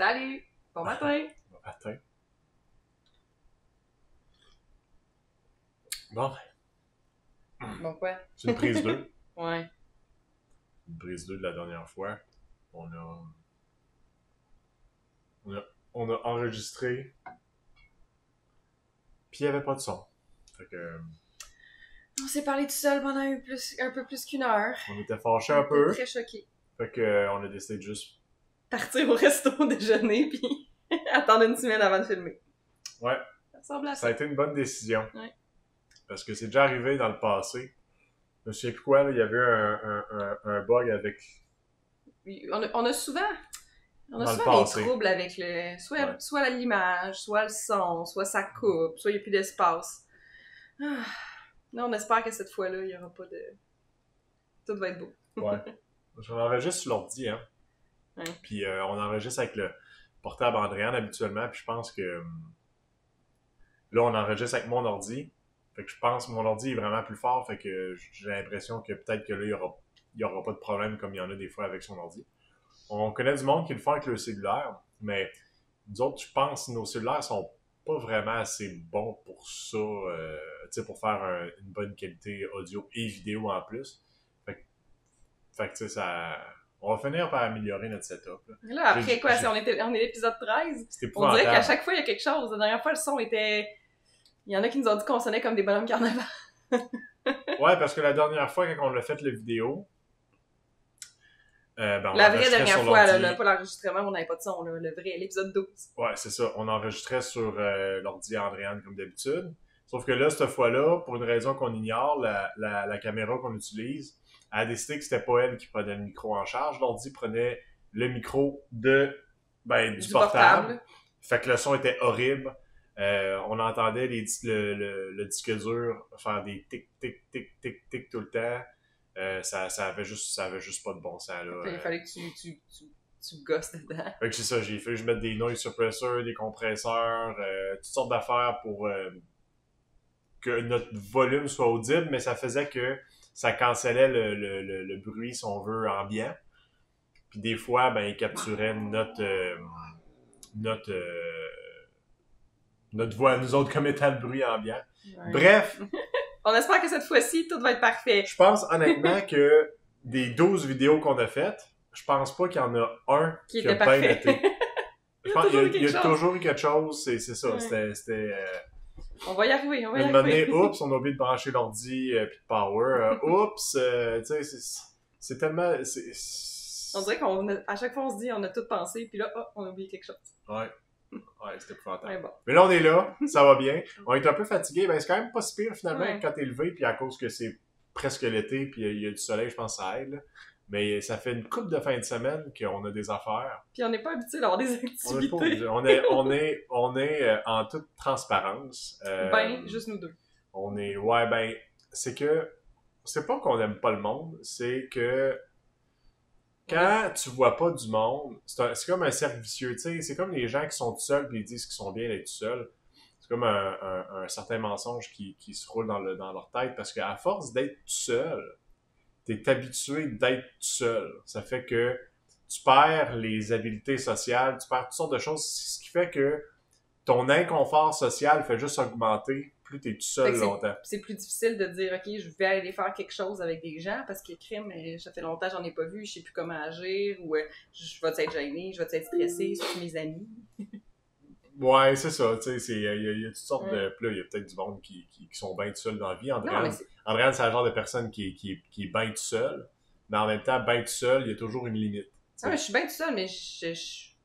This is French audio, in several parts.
Salut! Bon matin! Bon matin. Bon, Bon quoi? c'est une prise 2. Ouais. Une prise 2 de la dernière fois. On a, on a, on a enregistré, puis il n'y avait pas de son. Fait que, On s'est parlé tout seul pendant un peu plus qu'une heure. on était fâchés On un peu. était très choqués. Fait que, on a décidé de juste... Partir au resto déjeuner puis attendre une semaine avant de filmer. Ouais, Ça ressemble à ça ça. a été une bonne décision. Ouais. Parce que c'est déjà arrivé dans le passé. Je me souviens plus quoi, là, il y avait un bug avec... On a souvent Dans le des passé. troubles avec le... Ouais. Soit l'image, soit le son, soit ça coupe, soit il n'y a plus d'espace. Ah. Non, on espère que cette fois-là, il n'y aura pas de... Tout va être beau. Ouais. On enregistre sur l'ordi, hein. Ouais. Puis on enregistre avec le portable Andréane habituellement, puis je pense que là, on enregistre avec mon ordi. Fait que je pense que mon ordi est vraiment plus fort, fait que j'ai l'impression que peut-être que là, il y aura pas de problème comme il y en a des fois avec son ordi. On connaît du monde qui le font avec le cellulaire, mais nous autres, je pense que nos cellulaires sont pas vraiment assez bons pour ça, tu sais, pour faire une bonne qualité audio et vidéo en plus. Fait que tu sais, ça... On va finir par améliorer notre setup. Là. Là, après quoi, si on est l'épisode 13, C'était on dirait épouvantable. qu'à chaque fois, il y a quelque chose. La dernière fois, le son était... Il y en a qui nous ont dit qu'on sonnait comme des bonhommes carnaval. Ouais, parce que la dernière fois, quand on l'a fait, le vidéo, on La vraie enregistrait dernière sur fois, l'ordi. là, pas l'enregistrement, on n'avait pas de son, là, le vrai, l'épisode 12. Ouais, c'est ça. On enregistrait sur l'ordi Andréane comme d'habitude. Sauf que là, cette fois-là, pour une raison qu'on ignore, la caméra qu'on utilise a décidé que c'était pas elle qui prenait le micro en charge. L'ordi prenait le micro du portable. Fait que le son était horrible. On entendait le disque dur faire des tic, tic, tic, tic, tic tout le temps. Ça avait juste pas de bon sens, là. Il fallait que tu gosses dedans. Fait que c'est ça, j'ai fait que je mette des noise suppressors, des compresseurs, toutes sortes d'affaires pour que notre volume soit audible, mais ça faisait que ça cancellait le bruit, si on veut, ambiant. Puis des fois, il capturait notre voix à nous autres comme étant le bruit ambiant. Ouais. Bref, On espère que cette fois-ci, tout va être parfait. je pense honnêtement que des 12 vidéos qu'on a faites, je pense pas qu'il y en a un Qui a était bien parfait. été. Je pense qu'il y a toujours eu quelque chose, c'est ça. Ouais. C'était On va y arriver, on va y une moment donné, arriver. oups, on a oublié de brancher l'ordi puis de power. Oups, tu sais, c'est tellement... On dirait qu'à chaque fois, on se dit, on a tout pensé, puis là, oh, on a oublié quelque chose. Ouais, c'était épouvantable. Ouais, bon. Mais là, on est là, ça va bien. On est un peu fatigué, c'est quand même pas si pire finalement Ouais. quand t'es levé, puis à cause que c'est presque l'été, puis il y a du soleil, je pense que ça aide. Là. Mais ça fait une couple de fin de semaine qu'on a des affaires. Puis on n'est pas habitué d'avoir des activités. On est en toute transparence. Juste nous deux. On est, c'est que, c'est pas qu'on aime pas le monde, c'est que quand tu vois pas du monde, c'est comme un cercle vicieux, tu sais, c'est comme les gens qui sont tout seuls puis ils disent qu'ils sont bien d'être tout seuls. C'est comme un certain mensonge qui se roule dans leur tête parce qu'à force d'être tout seul, t'es habitué d'être tout seul. Ça fait que tu perds les habiletés sociales, tu perds toutes sortes de choses, ce qui fait que ton inconfort social fait juste augmenter plus t'es tout seul longtemps. C'est plus difficile de dire, OK, je vais aller faire quelque chose avec des gens parce que crime, ça fait longtemps que j'en ai pas vu, je sais plus comment agir, ou je vais être gênée, je vais être stressée, c'est mes amis. Ouais, c'est ça, tu sais, il y a toutes sortes de... Puis là, il y a peut-être du monde qui sont bien tout seuls dans la vie. Andréane, c'est le genre de personne qui est bien tout seul, mais en même temps, bien tout seul, il y a toujours une limite. Ah, mais je suis bien tout seul, mais je suis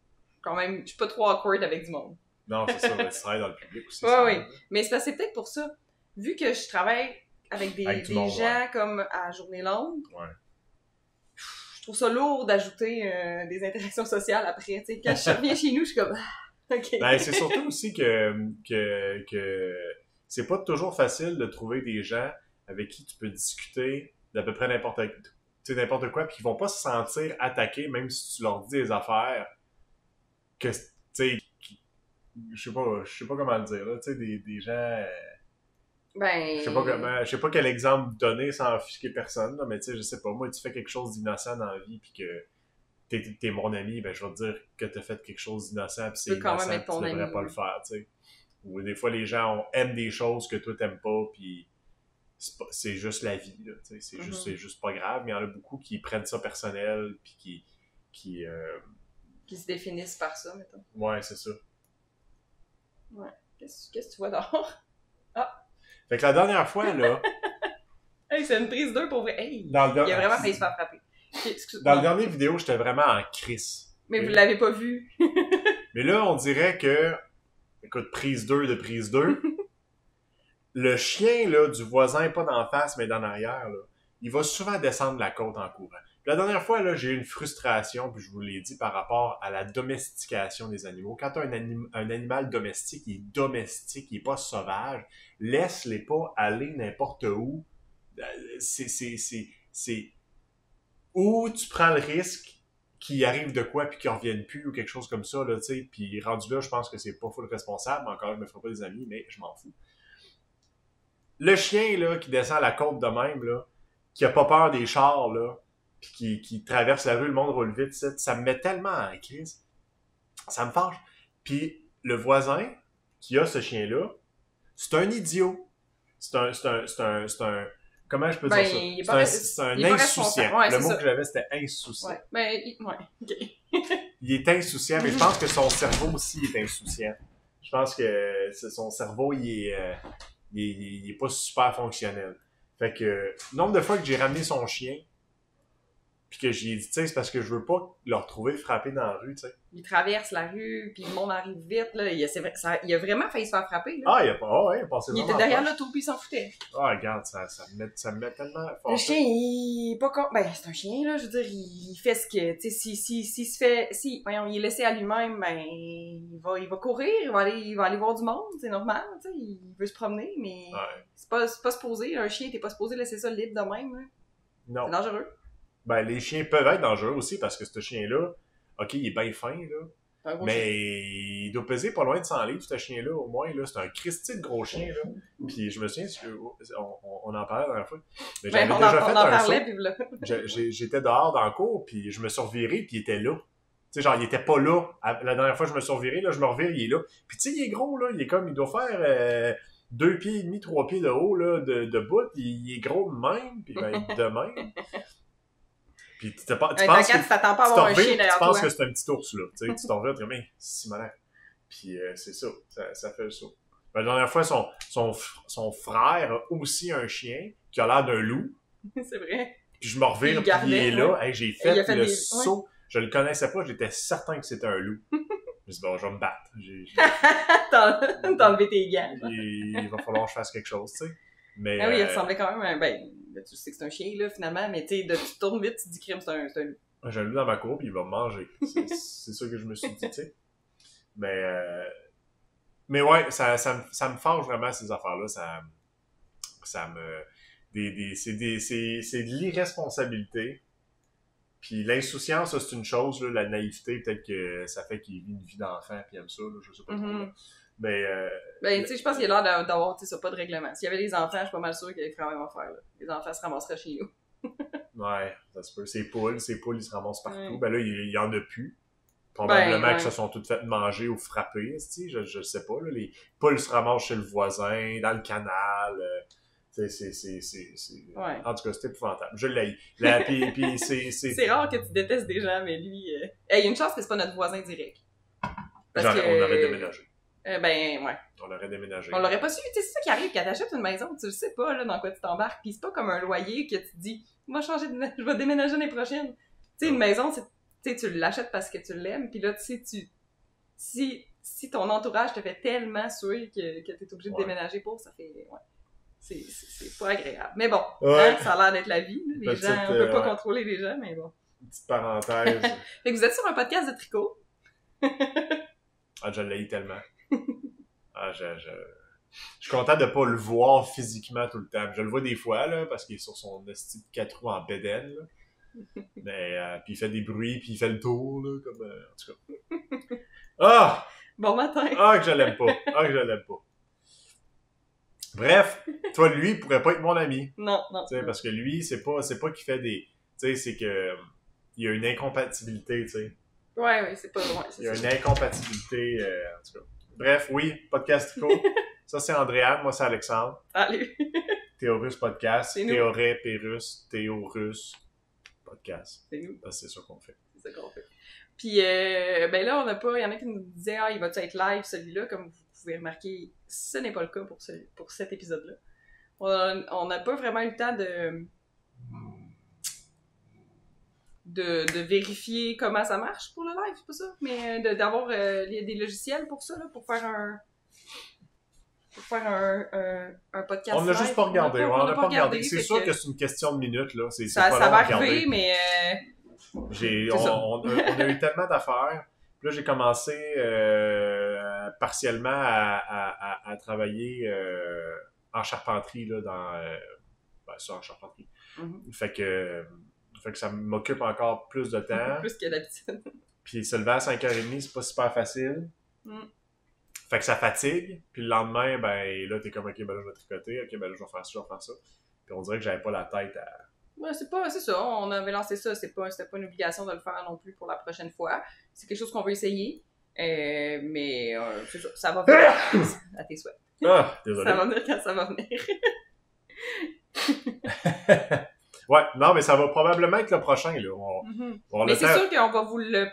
pas trop awkward avec du monde. Non, c'est ça, tu travailles dans le public aussi. Oui. Mais c'est peut-être pour ça. Vu que je travaille avec des gens comme à journée longue, je trouve ça lourd d'ajouter des interactions sociales après. T'sais, quand je reviens chez nous, je suis comme... OK. C'est surtout aussi que c'est pas toujours facile de trouver des gens avec qui tu peux discuter d'à peu près n'importe quoi, puis qui vont pas se sentir attaqués, même si tu leur dis des affaires que, tu sais, je sais pas comment le dire, là, tu sais, des gens... Je sais pas quel exemple donner sans offusquer personne, là, mais tu sais, je sais pas, moi, tu fais quelque chose d'innocent dans la vie, puis que t'es mon ami, ben je vais te dire que t'as fait quelque chose d'innocent, puis c'est quand même innocent, être ton tu devrais ami, pas le faire, tu sais. Ou des fois, les gens aiment des choses que toi, t'aimes pas, puis c'est juste la vie, là, tu sais. C'est juste pas grave, mais il y en a beaucoup qui prennent ça personnel, puis qui se définissent par ça, mettons. Ouais, c'est ça. Ouais. Qu'est-ce que tu vois dehors? Ah! Fait que la dernière fois, là... Hey, c'est une prise 2 pour vrai. Hey! Il a vraiment failli se faire frapper. Dans la dernière vidéo, j'étais vraiment en crise. Mais vous l'avez pas vu. Mais là, on dirait que... Écoute, prise 2 de prise 2. Le chien, là, du voisin, pas d'en face, mais d'en arrière, là, il va souvent descendre la côte en courant. Puis la dernière fois, là, j'ai eu une frustration, puis je vous l'ai dit, par rapport à la domestication des animaux. Quand tu as un animal domestique, il est domestique, il est pas sauvage, laisse-les pas aller n'importe où. C'est où tu prends le risque qu'il arrive de quoi puis qu'il revienne plus ou quelque chose comme ça, là, tu sais. Puis rendu là, je pense que c'est pas full responsable. Encore, je me ferai pas des amis, mais je m'en fous. Le chien, là, qui descend la côte de même, là, qui a pas peur des chars, là, puis qui traverse la rue, le monde roule vite, ça me met tellement en crise. Ça me fâche. Puis le voisin qui a ce chien-là, c'est un idiot. C'est un comment je peux dire ça? C'est un insouciant. Ouais, le mot ça. que j'avais, c'était insouciant. Ouais, ouais, ok. Il est insouciant, mais je pense que son cerveau aussi est insouciant. Je pense que son cerveau, il est pas super fonctionnel. Fait que, nombre de fois que j'ai ramené son chien, puis que j'ai dit, tu sais, c'est parce que je veux pas le retrouver frappé dans la rue, tu sais. Il traverse la rue, puis le monde arrive vite, là. Il a vraiment failli se faire frapper, là. Ah, il a passé il était derrière l'auto, puis il s'en foutait. Ah, regarde, ça me met tellement fort. Le chien, il est pas con. Ben, c'est un chien, là. Je veux dire, il fait ce que, tu sais, voyons, il est laissé à lui-même, ben, il va courir, il va aller voir du monde, c'est normal, tu sais. Il veut se promener, mais c'est pas supposé. Un chien, t'es pas supposé laisser ça libre de même, là. Non. C'est dangereux. Ben, les chiens peuvent être dangereux aussi parce que ce chien-là, ok, il est bien fin, là. Mais il doit peser pas loin de 100 livres, ce chien-là, au moins, là. C'est un Christy de gros chien, là. Puis je me souviens, on en parlait la dernière fois. Mais j'avais déjà fait un saut. J'étais dehors dans le cours, puis je me suis reviré, puis il était là. Tu sais, genre, il était pas là. La dernière fois, je me suis reviré, là, je me revire, il est là. Puis tu sais, il est gros, là. Il doit faire 2 pieds et demi, 3 pieds de haut, là, de bout. Il est gros de même, puis ben, de même. Puis tu penses que t'attends pas à avoir un chien derrière toi. Tu penses que c'est un petit ours, là. Tu t'en reviens, tu dis, mais c'est malin. Puis c'est ça, ça fait ça. La dernière fois, son frère a aussi un chien qui a l'air d'un loup. C'est vrai. Puis je me revire, puis il est là. Hey, j'ai fait le saut. Je le connaissais pas, j'étais certain que c'était un loup. Je me suis dit, bon, je vais me battre. T'as enlevé tes gants. Il va falloir que je fasse quelque chose, tu sais. Mais, ah oui, il ressemblait quand même à tu sais que c'est un chien, là, finalement, mais tu sais, tu tournes vite, tu te dis crime, c'est un loup. J'ai un loup dans ma cour, puis il va me manger. C'est ça que je me suis dit, tu sais. Mais ouais, ça me fâche vraiment, ces affaires-là. C'est de l'irresponsabilité. Puis l'insouciance, ça, c'est une chose, là, la naïveté, peut-être que ça fait qu'il vit une vie d'enfant, puis il aime ça, là, je sais pas trop. Là. Mais tu sais, je pense qu'il a l'air d'avoir, tu sais, ça, pas de règlement. S'il y avait des enfants, je suis pas mal sûr qu'il ferait la même affaire, là. Les enfants se ramasseraient chez nous. Ouais, ça se peut. Ces poules, ils se ramassent partout. Ouais. Ben là, il y en a plus. Probablement que se sont toutes faites manger ou frapper, je sais pas, là. Les poules se ramassent chez le voisin, dans le canal. C'est... Ouais. En tout cas, c'est épouvantable. Je l'ai. Puis c'est rare que tu détestes des gens, mais lui... il y a une chance que c'est pas notre voisin direct. On aurait déménagé. Ouais. On aurait déménagé. On l'aurait pas su. Tu sais, c'est ça qui arrive quand t'achètes une maison, tu le sais pas, là, dans quoi tu t'embarques. Pis c'est pas comme un loyer que tu te dis, je vais déménager l'année prochaine. Tu sais, une maison, tu l'achètes parce que tu l'aimes, puis là, tu sais, si ton entourage te fait tellement suer que t'es obligé de déménager pour, ça fait... Ouais. C'est pas agréable. Mais bon, hein, ça a l'air d'être la vie. Les gens, on peut pas contrôler les gens, mais bon. Une petite parenthèse. Fait que vous êtes sur un podcast de tricot. Ah, je l'ai tellement. Ah, je suis content de pas le voir physiquement tout le temps. Je le vois des fois, là, parce qu'il est sur son esti de 4 roues en bédaine, là. Mais, puis il fait des bruits, puis il fait le tour, là, comme, en tout cas. Ah! Bon matin! Ah, que je l'aime pas. Bref, toi, lui, il pourrait pas être mon ami. Non. Tu sais, parce que lui, c'est pas qu'il fait des... Tu sais, c'est que... il y a une incompatibilité, tu sais. Ouais, c'est pas loin. Il y a une incompatibilité, en tout cas. Bref, oui, podcast tricot. Ça, c'est Andréane, moi, c'est Alexandre. Salut! Théorus Podcast. C'est nous. Théoré, Pérus, Théorus Podcast. C'est nous. Parce que c'est ça qu'on fait. C'est ça qu'on fait. Puis, ben là, on n'a pas... Il y en a qui nous disaient, il va-tu être live, celui-là? Comme vous pouvez remarquer, ce n'est pas le cas pour cet épisode-là. On n'a pas vraiment eu le temps de vérifier comment ça marche pour le live, c'est pas ça? Mais d'avoir des logiciels pour ça, là, pour faire un podcast. On n'a juste pas regardé. On n'a pas regardé. C'est sûr que c'est une question de minutes, là. Ça va arriver, mais... On a eu tellement d'affaires. Puis là, j'ai commencé partiellement à travailler en charpenterie, là, ça, en charpenterie. Mm-hmm. Fait que ça m'occupe encore plus de temps. Plus que d'habitude. Puis se lever à 5h30, c'est pas super facile. Fait que ça fatigue. Puis le lendemain, ben là, t'es comme, OK, ben là, je vais tricoter. OK, ben là, je vais faire ça. Puis on dirait que j'avais pas la tête à... Ouais, c'est ça. On avait lancé ça. C'était pas une obligation de le faire non plus pour la prochaine fois. C'est quelque chose qu'on veut essayer. Mais c'est ça. Ça va venir à tes souhaits. Ah, désolé. Ça va venir quand ça va venir. Ouais, non, mais ça va probablement être le prochain, là. Mais c'est sûr qu'on va vous le...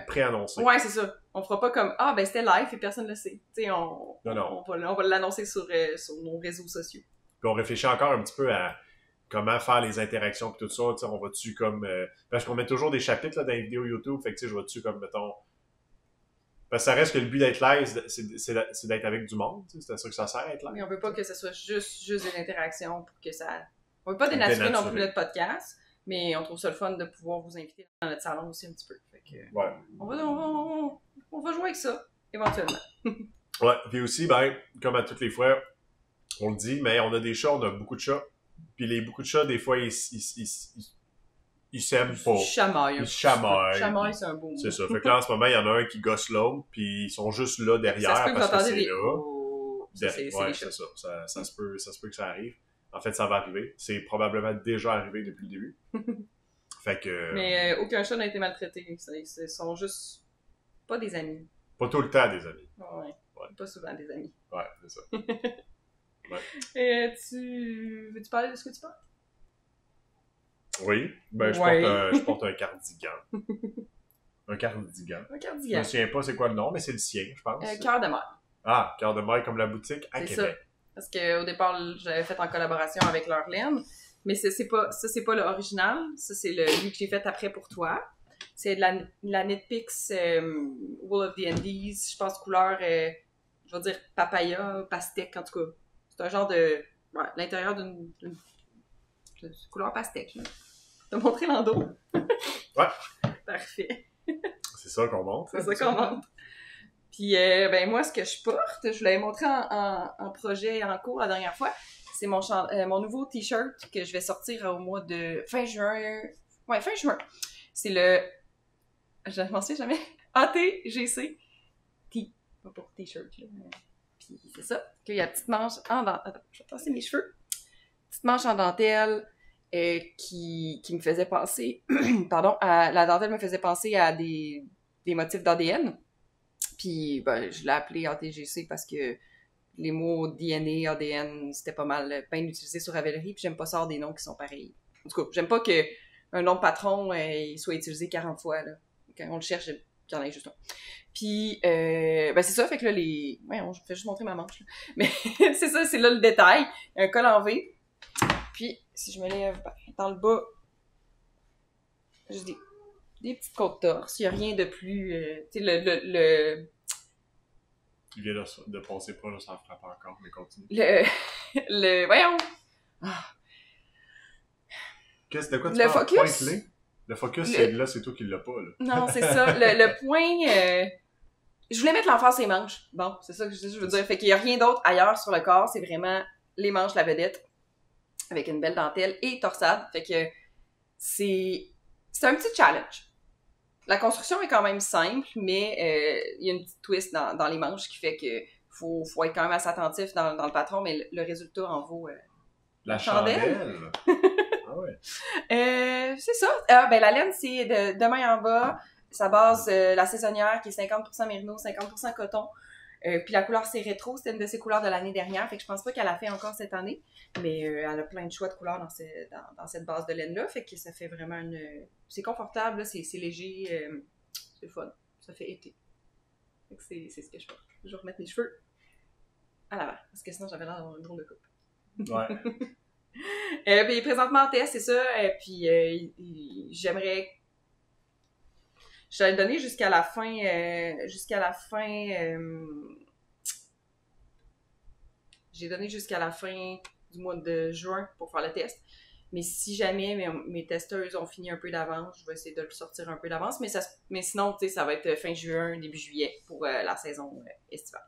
préannoncer. Ouais, c'est ça. On fera pas comme, ben c'était live et personne ne le sait. On va l'annoncer sur nos réseaux sociaux. Puis on réfléchit encore un petit peu à comment faire les interactions et tout ça. T'sais, on va-tu comme... parce qu'on met toujours des chapitres là, dans les vidéos YouTube. Fait que je vais-tu comme, mettons... Parce que ça reste que le but d'être live, c'est d'être avec du monde. C'est à ça que ça sert, être live. Mais on veut pas que ce soit juste de l'interaction pour que ça... On veut pas dénaturer non plus notre podcast, mais on trouve ça le fun de pouvoir vous inviter dans notre salon aussi un petit peu. Fait que, ouais. On va jouer avec ça, éventuellement. Ouais, puis aussi, ben, comme à toutes les fois, on le dit, mais on a des chats, on a beaucoup de chats. Puis beaucoup de chats, des fois, ils s'aiment pas. Ils chamaillent. Ils chamaillent. Chamaillent, c'est un beau mot. C'est ça. Fait que là, en ce moment, il y en a un qui gosse l'autre, puis ils sont juste là derrière ça se peut parce que c'est des... là. C'est ça. Ça se peut que ça arrive. En fait, ça va arriver. C'est probablement déjà arrivé depuis le début. Fait que... Mais aucun chat n'a été maltraité. Ils sont juste pas des amis. Pas tout le temps des amis. Ouais. Pas souvent des amis. Ouais, c'est ça. Ouais. Veux-tu parler de ce que tu portes? Oui. Ben, je porte un cardigan. Un cardigan. Je me souviens pas c'est quoi le nom, mais c'est le sien, je pense. Cœur de mer. Ah, Cœur de mer comme la boutique à Québec. Ça. Parce qu'au départ, j'avais fait en collaboration avec leur laine. Mais c'est pas l'original. Ça, c'est lui que j'ai fait après pour toi. C'est de la Knitpicks Wool of the Andes. Je pense couleur, je vais dire papaya, pastèque en tout cas. C'est un genre de... Ouais, l'intérieur d'une couleur pastèque. Je vais te montrer l'endos. Ouais. Parfait. C'est ça qu'on montre. C'est ça qu'on montre. Puis, ben moi, ce que je porte, je vous l'avais montré en projet en cours la dernière fois. C'est mon nouveau t-shirt que je vais sortir au mois de fin juin. Ouais, fin juin. C'est le... Je m'en sais jamais. ATGC. Pas pour t-shirt, là. Puis c'est ça. Il y a la petite manche en dentelle. Attends, je vais passer mes cheveux. Petite manche en dentelle qui me faisait penser... Pardon. La dentelle me faisait penser à des motifs d'ADN. Puis ben, je l'ai appelé ATGC parce que les mots DNA, ADN, c'était pas mal bien utilisé sur Ravelry, puis j'aime pas ça des noms qui sont pareils. En tout cas, j'aime pas qu'un nom de patron il soit utilisé 40 fois. Là. Quand on le cherche, qu'il y en ait juste un. Puis, ben c'est ça, fait que là, Ouais, je vais juste montrer ma manche. Là. Mais c'est ça, c'est là le détail. Il y a un col en V. Puis, si je me lève dans le bas, juste des petites côtes torse. Il n'y a rien de plus... tu sais, Il vient de passer pas, là, ça en frappe encore, mais continue. Voyons! Qu'est-ce de quoi tu parles? Focus? Le focus, c'est toi qui l'as pas, là. Non, c'est ça. Le point... Je voulais mettre l'emphase sur les manches. Bon, c'est ça que je veux dire. Fait qu'il n'y a rien d'autre ailleurs sur le corps. C'est vraiment les manches, la vedette, avec une belle dentelle et torsade. Fait que c'est un petit challenge. La construction est quand même simple, mais il y a une petite twist dans les manches qui fait que faut être quand même assez attentif dans le patron, mais le résultat en vaut la chandelle. Ah ouais. C'est ça. Ben, la laine, c'est de main en bas. Ça base la saisonnière qui est 50% mérino, 50% coton. Puis la couleur, c'est rétro. C'était une de ses couleurs de l'année dernière. Fait que je pense pas qu'elle a fait encore cette année. Mais elle a plein de choix de couleurs dans cette base de laine-là. Fait que ça fait vraiment une... C'est confortable, là, c'est léger. C'est fun. Ça fait été. Fait que c'est ce que je fais. Je vais remettre mes cheveux à l'avant. Parce que sinon, j'avais l'air d'avoir une drôle de coupe. Ouais. Puis présentement en test, c'est ça. Puis j'aimerais... Je t'avais donné jusqu'à la fin... J'ai donné jusqu'à la fin du mois de juin pour faire le test. Mais si jamais mes testeuses ont fini un peu d'avance, je vais essayer de le sortir un peu d'avance. Mais sinon, tu sais, ça va être fin juin, début juillet pour la saison estivale.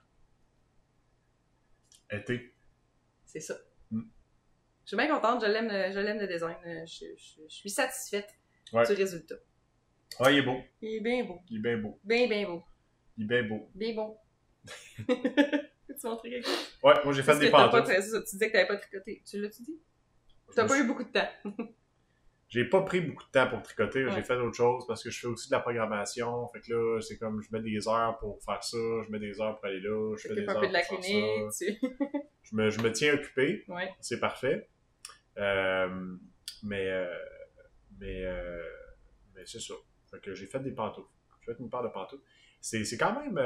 Été. C'est ça. Je suis bien contente, je l'aime le design. Je suis satisfaite du résultat. Ouais, il est beau. Il est bien beau. Il est bien beau. Bien beau. Il est bien beau. Bien beau. Peux-tu montrer quelque chose? Ouais, moi j'ai fait des pantoufles. Tu disais que t'avais pas tricoté. Tu l'as-tu dit? T'as pas eu beaucoup de temps. J'ai pas pris beaucoup de temps pour tricoter. Ouais. J'ai fait d'autres choses parce que je fais aussi de la programmation. Fait que là, c'est comme je mets des heures pour faire ça, je mets des heures pour aller là, je fais des heures un peu de la pour clinique. faire ça. Je me tiens occupé. Ouais. C'est parfait. Mais c'est ça. Fait que j'ai fait des pantoufles. J'ai fait une paire de pantoufles. C'est quand même...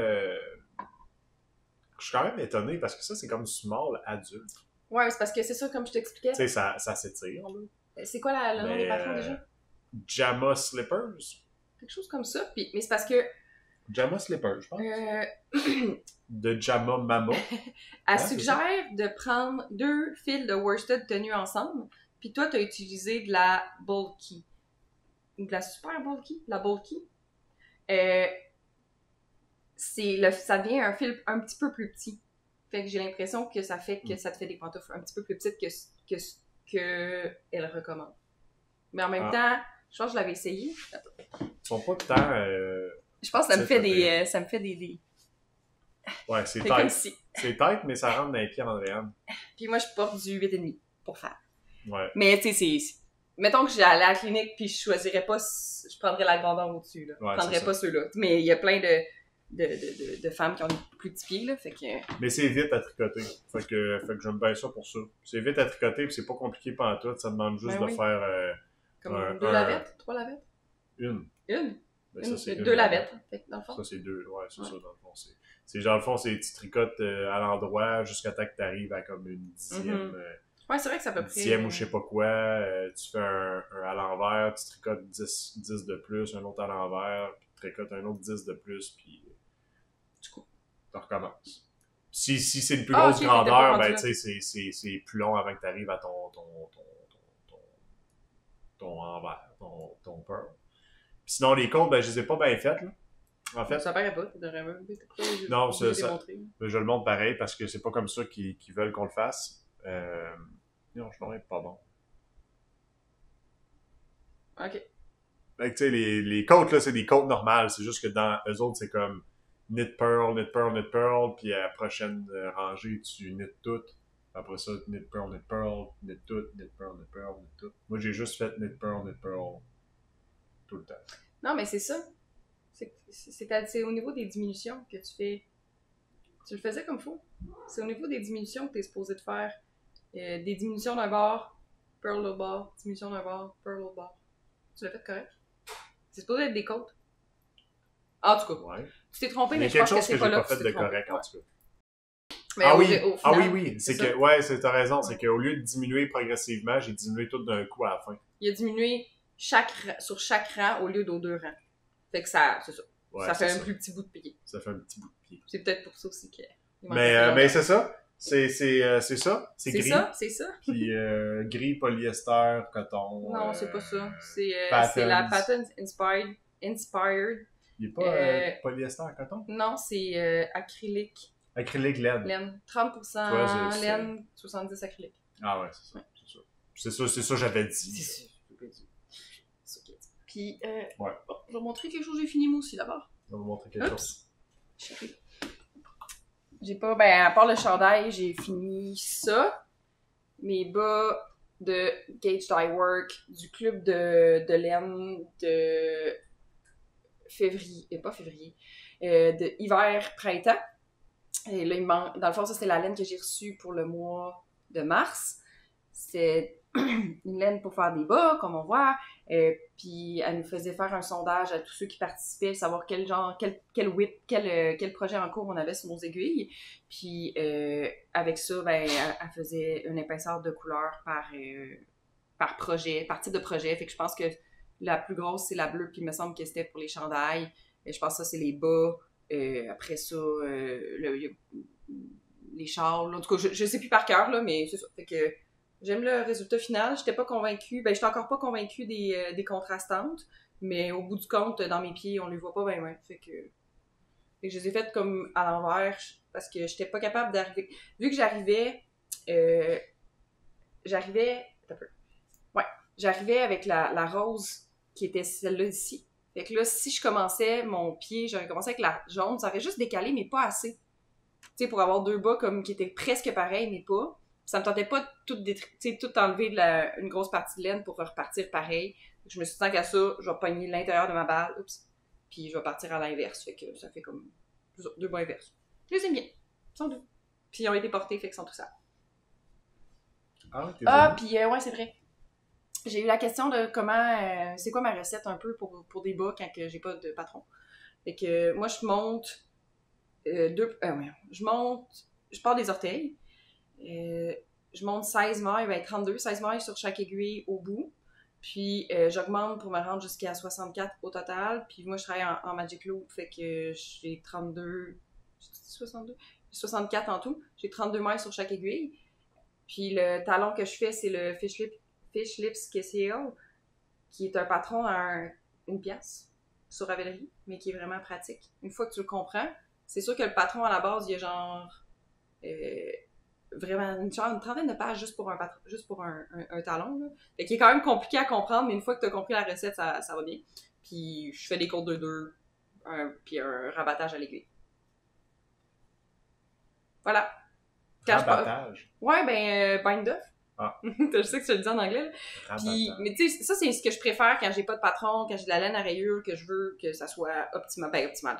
je suis quand même étonné parce que ça, c'est comme small adulte. Ouais, c'est parce que c'est ça, comme je t'expliquais. Tu sais, ça s'étire, là. C'est quoi le nom des patrons déjà? Jama Slippers. Quelque chose comme ça. Puis, mais c'est parce que... Jama Slippers, je pense. De Jama Mama. Elle suggère de prendre 2 fils de worsted tenus ensemble. Puis toi, tu as utilisé de la bulky. De la super bulky? La bulky. Ça devient un fil un petit peu plus petit. Fait que j'ai l'impression que ça fait que ça te fait des pantoufles un petit peu plus petites que ce qu'elle recommande. Mais en même temps, je pense que je l'avais essayé. Ils sont pas tant... je pense que ça me fait des... Ouais, c'est comme tight. si. C'est tight, mais ça rentre dans les pieds d'Andréane. Puis moi, je porte du 8,5 pour faire. Ouais. Mais tu sais, mettons que j'allais à la clinique puis je choisirais pas... Je prendrais la grandeur au-dessus, là. Ouais, je prendrais pas ceux-là. Mais il y a plein de femmes qui ont des plus petits pieds, là, fait que... Mais c'est vite à tricoter. Fait que j'aime bien ça pour ça. C'est vite à tricoter, puis c'est pas compliqué pantoute. Ça demande juste de faire... Comme 2 lavettes? 3 lavettes? Une. Ben, ça, c'est 2 lavettes, fait que dans le fond. Ça, c'est 2. Ouais, c'est ça, dans le fond. Dans le fond, c'est tu tricotes à l'endroit jusqu'à temps que tu arrives à comme une dixième... Ouais, c'est vrai que ça peut près... dixième ou je sais pas quoi. Tu fais un à l'envers, tu tricotes 10 de plus, un autre à l'envers, puis tu tricotes un autre 10 de plus, puis du coup, tu recommences. Si c'est une plus grosse grandeur, ben tu sais, c'est plus long avant que tu arrives à ton envers, ton pearl. Puis sinon, les côtes, ben je les ai pas bien faites, là. En fait, ça paraît pas, non, je le montre pareil parce que c'est pas comme ça qu'ils veulent qu'on le fasse. Non, je n'aurais pas bon. Ok. Fait que tu sais, les côtes, là, c'est des côtes normales. C'est juste que dans eux autres, c'est comme knit pearl, knit pearl, knit pearl. Puis à la prochaine rangée, tu knit toutes. Après ça, knit pearl, knit tout, knit pearl, knit tout. Moi, j'ai juste fait knit pearl tout le temps. Non, mais c'est ça. C'est au niveau des diminutions que tu fais. Tu le faisais comme faut. C'est au niveau des diminutions que tu es supposé de faire. Des diminutions d'un bord, pearl au bord, diminution d'un bord, pearl au bord. Tu l'as fait correct? C'est supposé être des côtes. En tout cas, ouais. Tu t'es trompé, mais je pense que c'est pas là que tu t'es trompé. Il y a quelque chose que j'ai pas fait de correct, en tout cas. Mais oui. C'est que, t'as raison. C'est qu'au lieu de diminuer progressivement, j'ai diminué tout d'un coup à la fin. Il a diminué sur chaque rang au lieu d'aux 2 rangs. Fait que ça, c'est ça. Ouais, ça fait un plus petit bout de pied. Ça fait un petit bout de pied. C'est peut-être pour ça aussi que... Mais c'est ça. C'est ça. C'est gris. C'est ça. Puis gris, polyester, coton. Non, c'est pas ça. C'est la Patterns Inspired. Il est pas polyester, coton? Non, c'est acrylique. Acrylique laine. 30% laine, 70 acrylique. Ah ouais, c'est ça. C'est ça j'avais dit. C'est ça. Puis, je vais vous montrer quelque chose, j'ai fini moi aussi d'abord. Je vais vous montrer quelque chose. J'ai pas, à part le chandail, j'ai fini ça. Mes bas de Gage Dye Work, du club de laine de février, de hiver-printemps. Et là, il manque, dans le fond, ça, c'est la laine que j'ai reçue pour le mois de mars. C'est une laine pour faire des bas, comme on voit. Puis elle nous faisait faire un sondage à tous ceux qui participaient, savoir quel projet en cours on avait sur nos aiguilles. Puis avec ça, ben, elle faisait une épaisseur de couleur par projet, par type de projet. Fait que je pense que la plus grosse, c'est la bleue, puis il me semble que c'était pour les chandails. Et je pense que ça, c'est les bas. Après ça, les châles. En tout cas, je sais plus par cœur, là, mais c'est ça. Fait que j'aime le résultat final. J'étais pas convaincue. Ben, j'étais encore pas convaincue des contrastantes. Mais au bout du compte, dans mes pieds, on les voit pas bien. Fait que je les ai faites comme à l'envers parce que j'étais pas capable d'arriver. Vu que j'arrivais un peu. Ouais. J'arrivais avec la rose qui était celle-là ici. Fait que là, si je commençais mon pied, j'aurais commencé avec la jaune, ça aurait juste décalé, mais pas assez. Tu sais, pour avoir deux bas comme qui étaient presque pareils, mais pas. Ça me tentait pas de tout enlever une grosse partie de laine pour repartir pareil. Je me suis dit, tant qu'à ça, je vais pogner l'intérieur de ma balle, puis je vais partir à l'inverse. Fait que ça fait comme deux bas inverses. Je les aime bien. Ils sont deux. Puis ils ont été portés, fait qu'ils sont tout ça. Puis ouais, c'est vrai. J'ai eu la question de comment, c'est quoi ma recette un peu pour des bas quand que j'ai pas de patron. Fait que moi, je monte je pars des orteils. Je monte 16 mailles, ben 16 mailles sur chaque aiguille au bout. Puis j'augmente pour me rendre jusqu'à 64 au total. Puis moi, je travaille en Magic Loop, fait que j'ai 32, j'ai 62? J'ai 64 en tout. J'ai 32 mailles sur chaque aiguille. Puis le talon que je fais, c'est le Fish Lips KCL, qui est un patron à une pièce sur Ravelry, mais qui est vraiment pratique. Une fois que tu le comprends, c'est sûr que le patron à la base, il y a genre vraiment une trentaine de pages juste pour un talon. Là. Fait qu'il est quand même compliqué à comprendre, mais une fois que tu as compris la recette, ça va bien. Puis je fais des cours de 2, puis un rabattage à l'aiguille. Voilà. Rabattage? Ouais, ben, bind off. Ah. Je sais que tu le dis en anglais. Puis, mais tu sais, ça, c'est ce que je préfère quand j'ai pas de patron, quand j'ai de la laine à rayures, que je veux que ça soit optimal,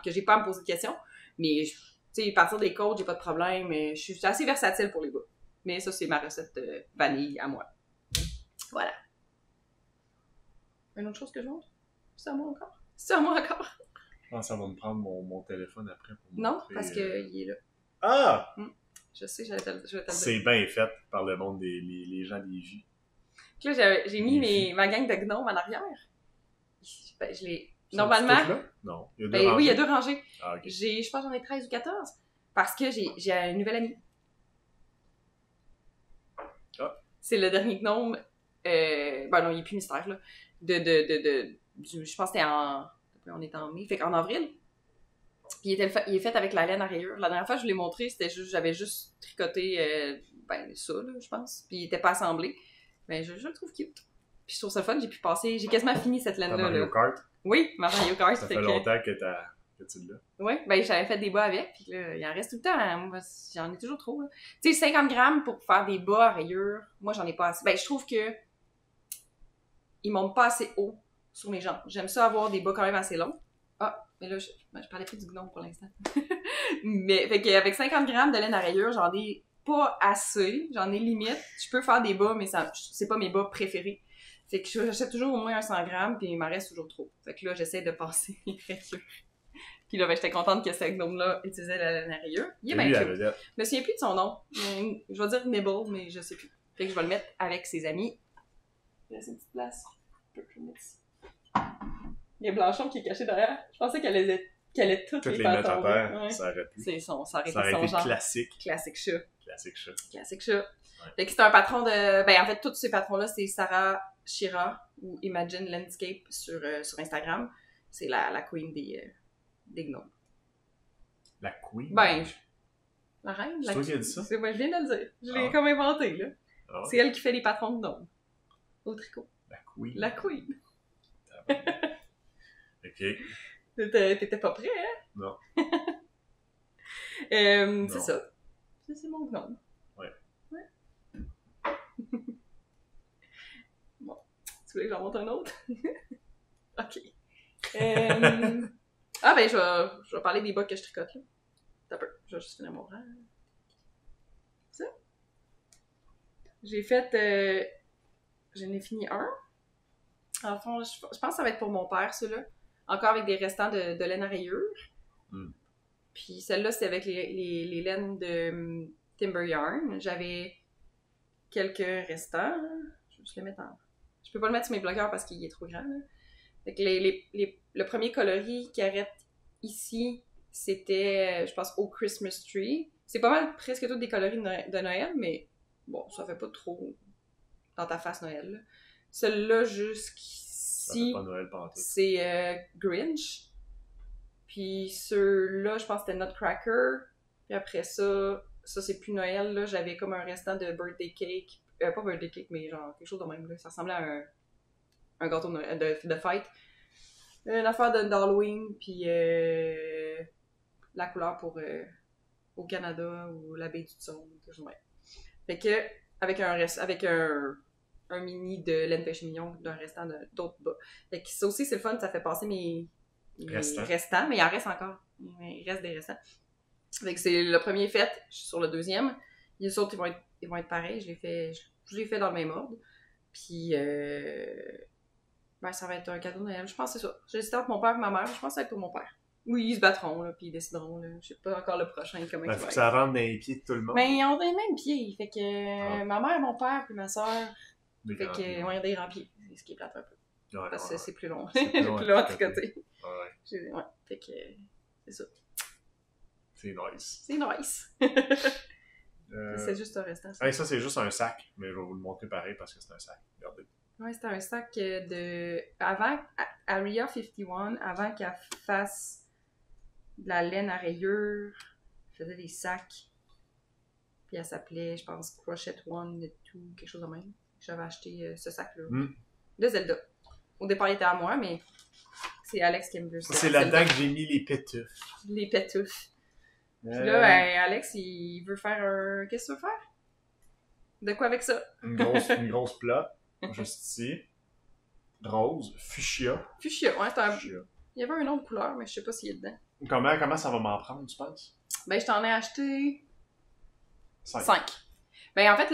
que j'ai pas à me poser de questions. Mais, tu sais, partir des côtes, j'ai pas de problème. Je suis assez versatile pour les bas. Mais ça, c'est ma recette vanille à moi. Voilà. Une autre chose que je montre? C'est à moi encore? C'est à moi encore? Je pense que ça va me prendre mon téléphone après pour non, montrer, parce qu'il est là. Ah! Je sais, je vais te le dire. C'est bien fait par le monde les gens des vues. Là, j'ai mis ma gang de gnomes en arrière. Ben, je l'ai... Normalement... Là? Non. Il y a deux rangées. Oui, il y a 2 rangées. Ah, okay. Je pense que j'en ai 13 ou 14. Parce que j'ai une nouvelle amie. Ah. C'est le dernier gnome... ben non, il est plus mystère, là. Je pense que c'était on est en mai. Fait qu'en avril... Puis il est fait avec la laine à rayures. La dernière fois que je vous l'ai montré, j'avais juste tricoté ça, là, je pense. Puis il était pas assemblé. Mais je le trouve cute. Puis je trouve ça fun, j'ai quasiment fini cette laine-là. Mario Kart? Oui, Mario Kart. Ça fait longtemps que tu l'as. Oui, ben j'avais fait des bas avec, puis là, il en reste tout le temps. Hein. Moi, j'en ai toujours trop. Tu sais, 50 grammes pour faire des bas à rayures, moi, j'en ai pas assez. Ben, je trouve que ils montent pas assez haut sur mes jambes. J'aime ça avoir des bas quand même assez longs. Ah, mais là, je parlais pas du gnome pour l'instant. Mais, fait qu'avec 50 grammes de laine à rayures, j'en ai pas assez. J'en ai limite. Je peux faire des bas, mais c'est pas mes bas préférés. Fait que j'achète toujours au moins un 100 grammes, puis il m'en reste toujours trop. Fait que là, j'essaie de passer les rayures. Puis là, ben, j'étais contente que ce gnome-là utilisait la laine à rayures. Il est bien cute. Je me souviens plus de son nom. Je vais dire Nibble, mais je sais plus. Fait que je vais le mettre avec ses amis. Il laisse une petite place. Je peux le mettre ici. Il y a Blanchon qui est caché derrière. Je pensais qu'elle allait toutes les mettre à terre. Ouais. Ça aurait pu. Ça aurait été son genre. Classique chat. Classique chat. Ouais. Fait que c'est un patron de... Ben, en fait, tous ces patrons-là, c'est Sarah Shira ou Imagine Landscape sur Instagram. C'est la queen des gnomes. La queen? Ben, la reine. C'est toi qui as dit ça? Je viens de le dire. Je l'ai comme inventé, là. Ah ouais. C'est elle qui fait les patrons de gnomes. Au tricot. La queen. OK. T'étais pas prêt, hein? Non. C'est ça. C'est mon gnome. Ouais. Tu voulais que j'en montre un autre? OK. Ah, ben, je vais parler des bas que je tricote, là. T'as peu. Je vais juste finir mon rang. Ça. J'ai fait... J'en ai fini un. En fond, je pense que ça va être pour mon père, ceux-là. Encore avec des restants de laine à rayures. Puis celle-là, c'est avec les laines de Timber Yarn. J'avais quelques restants. Je vais juste les mettre en... Je peux pas le mettre sur mes bloqueurs parce qu'il est trop grand, là. Fait que le premier coloris qui arrête ici, c'était, je pense, au Christmas Tree. C'est pas mal presque tous des coloris de Noël, mais bon, ça fait pas trop dans ta face Noël, là. Celui-là, jusqu'ici, c'est Grinch. Puis ceux-là, je pense que c'était Nutcracker. Puis après ça c'est plus Noël, là. J'avais comme un restant de birthday cake. Pas birthday cake, mais genre quelque chose de même, là. Ça ressemblait à un gâteau de fête. Une affaire d'Halloween, puis la couleur pour au Canada ou la baie du Son, quelque chose de même. Fait que, avec un mini de laine pêche mignon d'un restant d'autres bas. Fait que ça aussi, c'est le fun, ça fait passer mes restants, mais il en reste encore. Il reste des restants. Fait que c'est le premier fait, je suis sur le deuxième. Les autres, ils vont être pareils, je les fais dans le même ordre. Puis, ben, ça va être un cadeau de Noël, je pense que c'est ça. J'ai hésité entre mon père et ma mère, je pense que ça va être pour mon père. Oui, ils se battront, là, puis ils décideront, là. Je sais pas encore le prochain, comment il va faut être. que ça rentre dans les pieds de tout le monde. Mais ils ont des mêmes pieds, fait que ma mère, mon père, puis ma soeur, fait que, ils ont des grands pieds, ce qui est plate un peu. Ouais, parce que c'est plus long. C'est plus long à tricoter. Ouais, fait que, c'est ça. C'est nice. C'est nice. C'est juste un restant. Ça, c'est juste un sac, mais je vais vous le montrer pareil parce que c'est un sac. Regardez. Ouais, c'était un sac de... Avant, Area 51, avant qu'elle fasse de la laine à rayures, elle faisait des sacs. Puis elle s'appelait, je pense, Crochet One, quelque chose de même. J'avais acheté ce sac-là. De Zelda. Au départ, il était à moi, mais c'est Alex qui me veut ça. C'est là-dedans que j'ai mis les pétufs. Les pétufs. Puis là, Alex, il veut faire un... Qu'est-ce que tu veux faire? De quoi avec ça? Une grosse plate, juste ici. Rose, fuchsia. Fuchsia, ouais, c'est un... Fuchsia. Il y avait un autre couleur, mais je sais pas s'il est dedans. Comment ça va m'en prendre, tu penses? Ben, je t'en ai acheté... 5. Ben, en fait,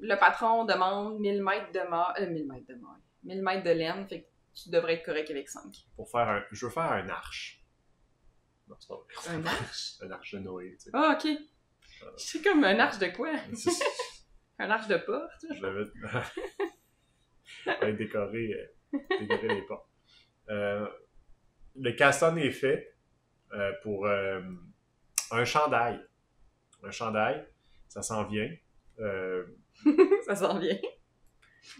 le patron demande 1000 mètres de maille. 1000 mètres de laine, fait que tu devrais être correct avec 5. Je veux faire un arche. Non, c'est pas vrai. Un arche? Un arche de Noé, tu sais. Ah, ok. C'est comme un arche de quoi? Un arche de porte? Je l'avais décorer les portes. Le caston est fait pour un chandail. Un chandail, ça s'en vient. Ça s'en vient.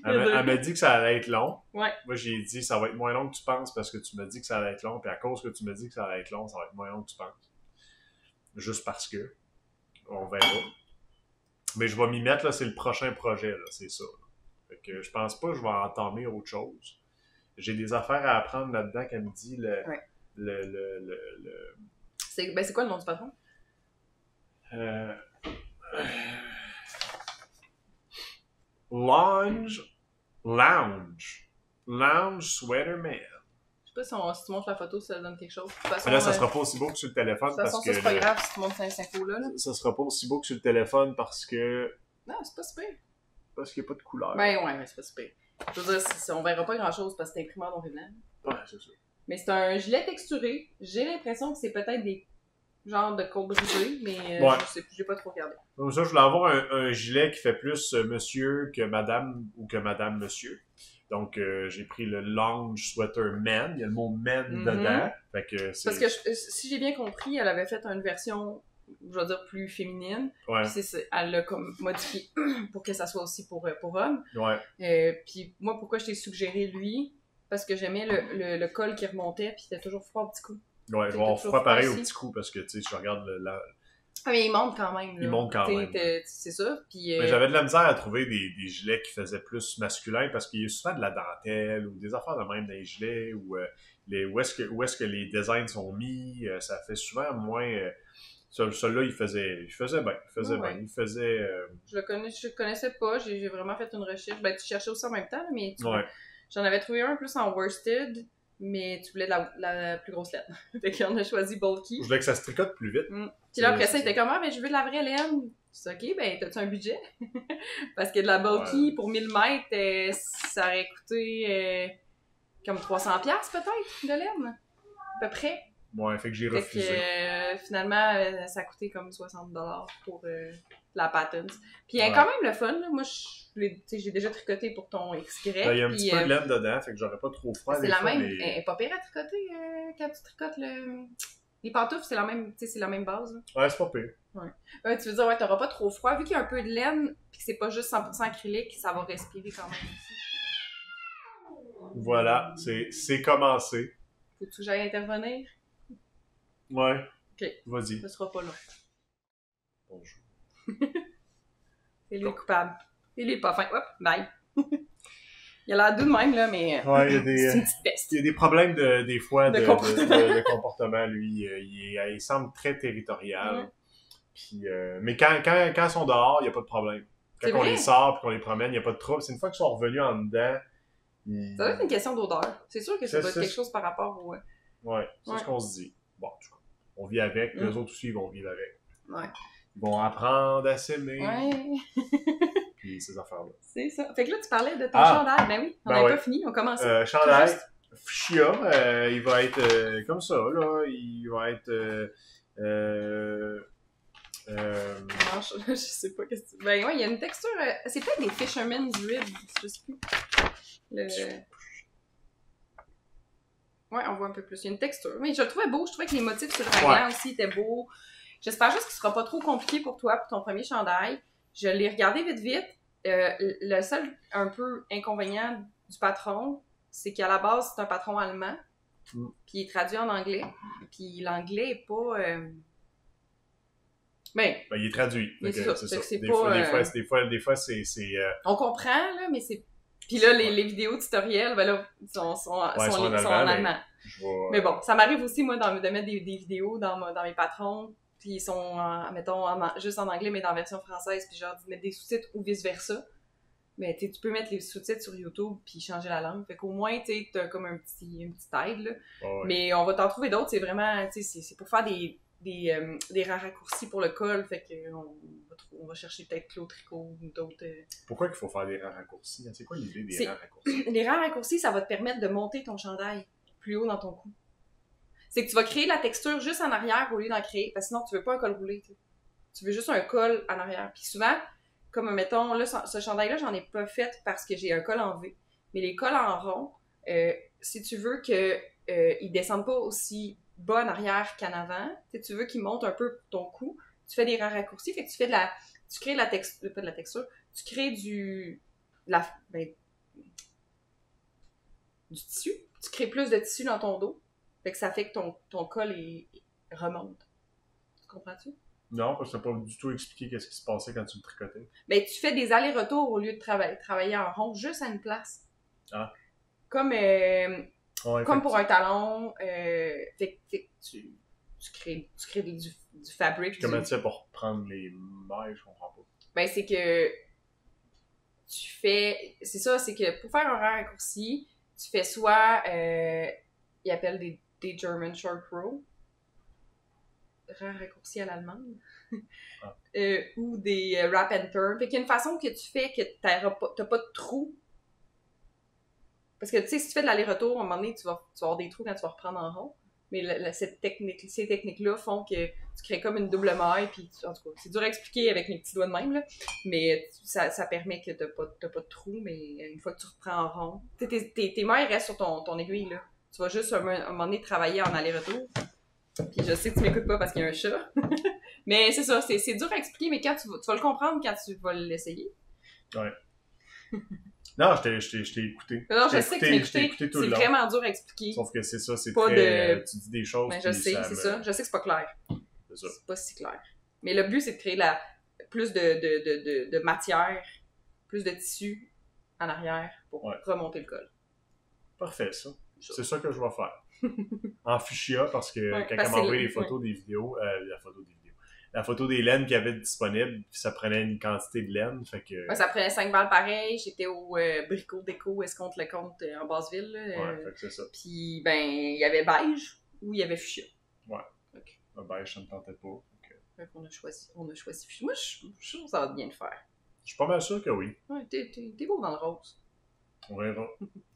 Elle m'a dit que ça allait être long. Ouais. Moi, j'ai dit, ça va être moins long que tu penses parce que tu m'as dit que ça allait être long. Puis à cause que tu m'as dit que ça allait être long, ça va être moins long que tu penses. Juste parce que. On verra. Mais je vais m'y mettre, là, c'est le prochain projet, là, c'est ça. Là. Fait que je pense pas que je vais entamer autre chose. J'ai des affaires à apprendre là-dedans qu'elle me dit C'est quoi le nom du patron? Lounge Sweater Man. Je sais pas si tu montres la photo, ça donne quelque chose. De toute façon, là, ça sera pas aussi beau que sur le téléphone. De toute façon, c'est pas grave si tu montres cette info-là. Ça sera pas aussi beau que sur le téléphone parce que... Non, c'est pas super. Parce qu'il n'y a pas de couleur. Ben ouais, mais c'est pas super. Je veux dire, on verra pas grand-chose parce que c'est imprimé en noir et blanc. Ouais, c'est ça. Mais c'est un gilet texturé. J'ai l'impression que c'est peut-être des genres de côtes brisées, mais je sais plus, j'ai pas trop regardé. Donc ça, je voulais avoir un gilet qui fait plus monsieur que madame ou que madame monsieur. Donc, j'ai pris le Lounge Sweater Man. Il y a le mot man dedans. Fait que c'est... Parce que si j'ai bien compris, elle avait fait une version, je vais dire, plus féminine. Ouais. Puis elle l'a comme modifié pour que ça soit aussi pour homme. Ouais. Puis moi, pourquoi je t'ai suggéré lui? Parce que j'aimais le col qui remontait, puis c'était toujours froid au petit coup. Ouais, je vais avoir froid pareil au petit coup parce que, tu sais, je regarde Ah, mais il monte quand même. Là. Il monte quand même. C'est ça. Puis, mais j'avais de la misère à trouver des gilets qui faisaient plus masculin parce qu'il y a souvent de la dentelle ou des affaires de même dans les gilets ou où est-ce que les designs sont mis. Ça fait souvent moins Celui-là, il faisait bien. Il faisait... Je le connaissais pas. J'ai vraiment fait une recherche. Ben, tu cherchais aussi en même temps, mais Ouais. j'en avais trouvé un plus en worsted, mais tu voulais la plus grosse laine. Fait qu'on a choisi bulky. Je voulais que ça se tricote plus vite. Puis là, après ça, il était comme, mais je veux de la vraie laine. Je dis, OK, ben, t'as-tu un budget? Parce que de la bulky, pour 1000 mètres, ça aurait coûté comme 300$ peut-être de laine. À peu près. Ouais, fait que j'ai refusé. Fait que finalement, ça a coûté comme 60$ pour la patent. Puis il y a quand même le fun, là. Moi, j'ai déjà tricoté pour ton XY. Il y a un petit peu de laine dedans, fait que j'aurais pas trop froid. C'est la même. Elle est pas pire à tricoter quand tu tricotes les pantoufles, c'est la même base. Là. Ouais, c'est pas pire. Ouais, tu veux dire, ouais, t'auras pas trop froid. Vu qu'il y a un peu de laine, puis que c'est pas juste 100% acrylique, ça va respirer quand même aussi. Voilà, c'est commencé. Faut-tu que j'aille intervenir? Ouais. Ok. Vas-y. Ce sera pas long. Bonjour. C'est lui le coupable. Et lui est pas fin. Hop, bye. Il a l'air doux de même, là, mais ouais, c'est une petite peste. Il y a des problèmes des fois de comportement, lui. Il semble très territorial. Puis, mais quand ils sont dehors, il n'y a pas de problème. Quand on les sort et qu'on les promène, il n'y a pas de trouble. C'est une fois qu'ils sont revenus en dedans. Ça doit être une question d'odeur. C'est sûr que ça doit être quelque chose par rapport au... Ouais, c'est ce qu'on se dit. Bon, en tout cas, on vit avec. Les autres aussi, ils vont vivre avec. Ouais. Ils vont apprendre à s'aimer. Ouais. Puis ces affaires-là. C'est ça. Fait que là, tu parlais de ton chandail. Ben oui, on n'avait pas fini, on commence. Chandail, fuchsia, il va être comme ça, là. Il va être... Non, je sais pas qu'est-ce que... Ben ouais, il y a une texture... c'est peut-être des Fisherman's Ribs, je sais plus. Ouais, on voit un peu plus. Il y a une texture. Mais je le trouvais beau. Je trouvais que les motifs sur le raglan aussi étaient beaux. J'espère juste qu'il sera pas trop compliqué pour toi, pour ton premier chandail. Je l'ai regardé vite. Le seul un peu inconvénient du patron, c'est qu'à la base, c'est un patron allemand. Puis il est traduit en anglais. Puis l'anglais est pas... Ben, il est traduit. C'est ça. Des fois, c'est... On comprend, là, mais c'est... Puis là, les vidéos tutoriels, ben là, sont en allemand. Mais bon, ça m'arrive aussi, moi, de mettre des vidéos dans mes patrons, puis ils sont, mettons, juste en anglais, mais dans la version française, puis genre, mettre des sous-titres ou vice-versa. Mais tu peux mettre les sous-titres sur YouTube, puis changer la langue. Fait qu'au moins, tu sais, t'as comme une petite aide, là. Mais on va t'en trouver d'autres, c'est vraiment, tu sais, c'est pour faire des raccourcis pour le col, fait qu'on va chercher peut-être Claude Tricot ou d'autres... Pourquoi il faut faire des raccourcis? C'est quoi l'idée des raccourcis? Les raccourcis, ça va te permettre de monter ton chandail plus haut dans ton cou. C'est que tu vas créer la texture juste en arrière au lieu d'en créer, parce que sinon, tu veux pas un col roulé, t'sais. Tu veux juste un col en arrière. Puis souvent, comme mettons, là, ce chandail-là, j'en ai pas fait parce que j'ai un col en V. Mais les cols en rond, si tu veux qu'ils descendent pas aussi bas en arrière qu'en avant, tu veux qu'ils montent un peu ton cou, tu fais des raccourcis, fait que tu crées la texture, pas de la texture, tu crées du tissu, tu crées plus de tissu dans ton dos, fait que ça fait que ton col remonte. Tu comprends-tu? Non, parce que t'as pas du tout expliqué qu'est-ce qui se passait quand tu le tricotais. Ben, tu fais des allers-retours au lieu de travailler en rond, juste à une place. Ah. Comme pour un talon, fait que tu crées du fabric. Puis comment tu fais pour prendre les mailles, je comprends pas. Ben, c'est que tu fais... C'est ça, c'est que pour faire un raccourci, tu fais soit... ils appellent des German short row. Raccourci à l'allemande. Ou des wrap and turn. Fait qu'il y a une façon que tu fais que t'as pas de trou. Parce que, tu sais, si tu fais de l'aller-retour, à un moment donné, tu vas avoir des trous quand tu vas reprendre en rond. Mais ces techniques-là font que tu crées comme une double maille, puis en tout cas, c'est dur à expliquer avec mes petits doigts de même, là. Mais ça permet que t'as pas de trou, mais une fois que tu reprends en rond, tes mailles restent sur ton aiguille, là. Tu vas juste, à un moment donné, travailler en aller-retour. Puis je sais que tu m'écoutes pas parce qu'il y a un chat. Mais c'est ça, c'est dur à expliquer, mais quand tu vas le comprendre quand tu vas l'essayer. Ouais. Non, je t'ai écouté. Non, je sais que tu m'as écouté. C'est vraiment dur à expliquer. Sauf que c'est ça, c'est pas très... Tu dis des choses... Mais je sais, c'est ça. Je sais que c'est pas clair. C'est ça. C'est pas si clair. Mais le but, c'est de créer plus de matière, plus de tissu en arrière pour remonter le col. Parfait, ça. C'est ça que je vais faire. En fuchsia, parce que quand elle m'a envoyé les photos des vidéos, la photo des laines qu'il y avait disponibles, puis ça prenait une quantité de laine, fait que... Ouais, ça prenait 5 balles pareil, j'étais au Brico Déco, escompte le compte en Basseville. Ouais, fait que c'est ça. Puis, ben, il y avait beige ou il y avait fuchsia. Ouais. Okay. Le beige, ça me tentait pas. Fait qu'on a choisi fuchsia. Moi, je suis sûre que ça va bien le faire. Je suis pas mal sûr que oui. Ouais, t'es beau dans le rose. On verra.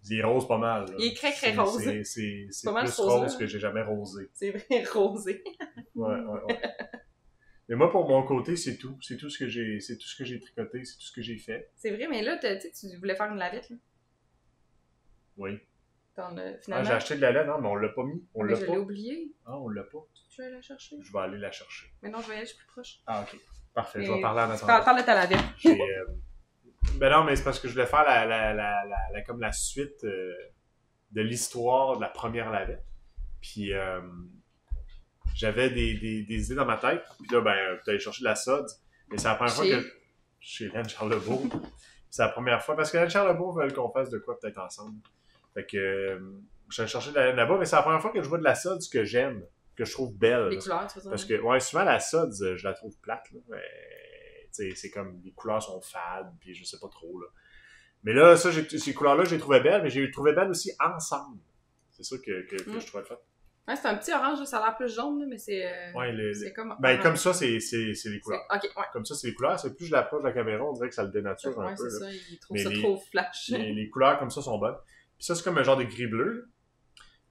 Il est rose pas mal. Là. Il est très rose. C'est pas plus rose que j'ai jamais rosé. C'est vrai, rosé. Ouais. Mais moi, pour mon côté, c'est tout. C'est tout ce que j'ai tricoté, c'est tout ce que j'ai fait. C'est vrai, mais là, tu voulais faire une lavette, là. Oui. Finalement... j'ai acheté de la laine, non, mais on l'a pas mis. On l'a pas. Je l'ai oublié. Ah, on l'a pas. Tu vas aller la chercher? Je vais aller la chercher. Mais non, je vais aller, je suis plus proche. Ah, ok. Parfait, je vais parler en attendant. Parle de ta lavette. Ben non, mais c'est parce que je voulais faire comme la suite de l'histoire de la première lavette. Puis j'avais des idées dans ma tête. Puis là, ben, tu allé chercher de la sod. Mais c'est la première fois que... Chez Laine Charlebourg. C'est la première fois. Parce que Laine Charlebourg veulent qu'on fasse de quoi peut-être ensemble. Fait que j'allais chercher de la laine là-bas. Mais c'est la première fois que je vois de la sod que j'aime. Que je trouve belle. Les couleurs, tu vois ça? Parce que, ouais, souvent la sod, je la trouve plate. Là. Mais, c'est comme, les couleurs sont fades. Puis je sais pas trop, là. Mais là, ça, ces couleurs-là, je les trouvais belles. Mais j'ai trouvé belles aussi ensemble. C'est ça que je trouvais fait. Ouais, c'est un petit orange, là, ça a l'air plus jaune, là, mais c'est. C'est comme. Ben, comme ça, c'est les couleurs. Ok, ouais. Comme ça, c'est les couleurs. C'est plus je l'approche de la caméra, on dirait que ça le dénature un peu. Ouais, c'est là. ça, il trouve ça trop flash. Les couleurs comme ça sont bonnes. Puis ça, c'est comme un genre de gris-bleu.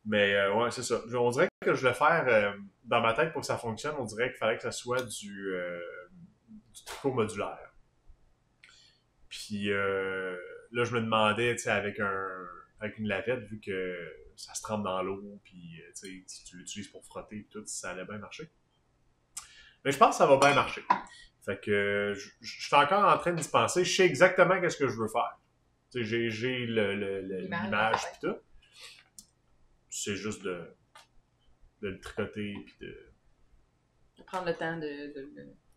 Mais ouais, c'est ça. On dirait que je vais faire dans ma tête pour que ça fonctionne. On dirait qu'il fallait que ça soit du tricot modulaire. Puis là, je me demandais, tu sais, avec une lavette, vu que ça se trempe dans l'eau, puis si tu l'utilises pour frotter et tout, si ça allait bien marcher. Mais je pense que ça va bien marcher. Fait que je suis encore en train d'y penser. Je sais exactement qu'est-ce que je veux faire. Tu sais, j'ai l'image et tout. C'est juste de le tricoter puis de prendre le temps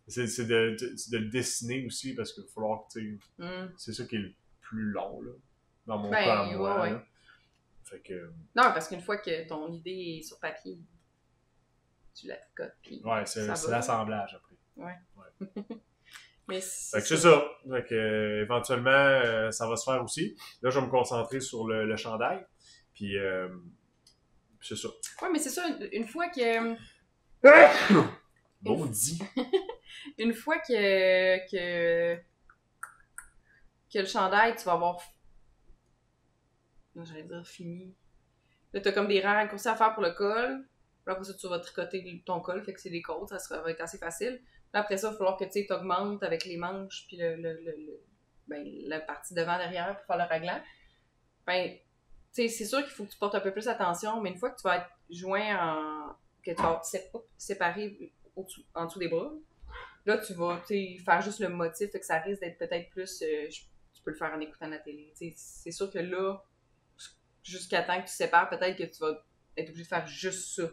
c'est de le dessiner aussi parce qu'il va falloir que tu sais c'est ça qui est le plus long là dans mon cas à moi. Ouais. Fait que non, parce qu'une fois que ton idée est sur papier, tu la tricotes puis c'est l'assemblage après. Ouais. Mais fait que c'est ça. Fait que éventuellement ça va se faire aussi. Là je vais me concentrer sur le chandail puis c'est ça. Ouais, mais c'est ça, une fois que... Maudit! Une fois que le chandail, tu vas avoir... Non, j'allais dire fini. Là, t'as comme des rangs raccourcis à faire pour le col. Puis après ça, tu vas tricoter ton col, fait que c'est des côtes, ça va être assez facile. Là, après ça, il va falloir que tu augmentes avec les manches puis la partie devant derrière pour faire le raglan. Ben, tu sais, c'est sûr qu'il faut que tu portes un peu plus attention, mais une fois que tu vas être joint que tu vas séparer en dessous des bras, là, tu vas faire juste le motif, fait que ça risque d'être peut-être plus... tu peux le faire en écoutant la télé. C'est sûr que là, jusqu'à temps que tu sépares, peut-être que tu vas être obligé de faire juste ça.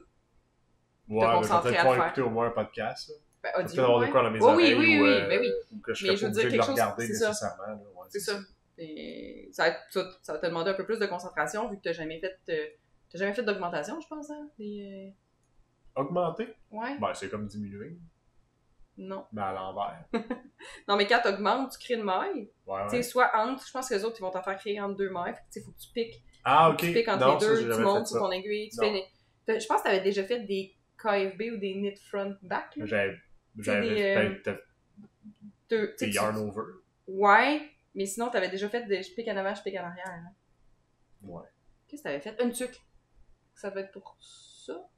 Ouais, mais je vais peut-être pouvoir écouter au moins un podcast. Là. Ben, audio, peut-être avoir de quoi dans mes oreilles oui, ou que je serais pas obligé de le regarder nécessairement. Là. Ouais, c'est ça. Et ça va te demander un peu plus de concentration vu que tu n'as jamais fait d'augmentation, je pense. Hein? Augmenter? Ouais. Ben, c'est comme diminuer. Non. Mais à l'envers. Non, mais quand tu augmentes, tu crées une maille. Ouais. Tu sais, soit entre, je pense que les autres, ils vont t'en faire créer entre deux mailles. Il faut que tu piques. Ah, ok. Tu piques entre les deux, tu montes sur ton aiguille. Je pense que tu avais déjà fait des KFB ou des knit front back. J'avais fait des yarn over. Ouais, mais sinon, tu avais déjà fait des je pique en avant, je pique en arrière. Hein? Ouais. Qu'est-ce que tu avais fait? Une tuque. Ça doit être pour ça.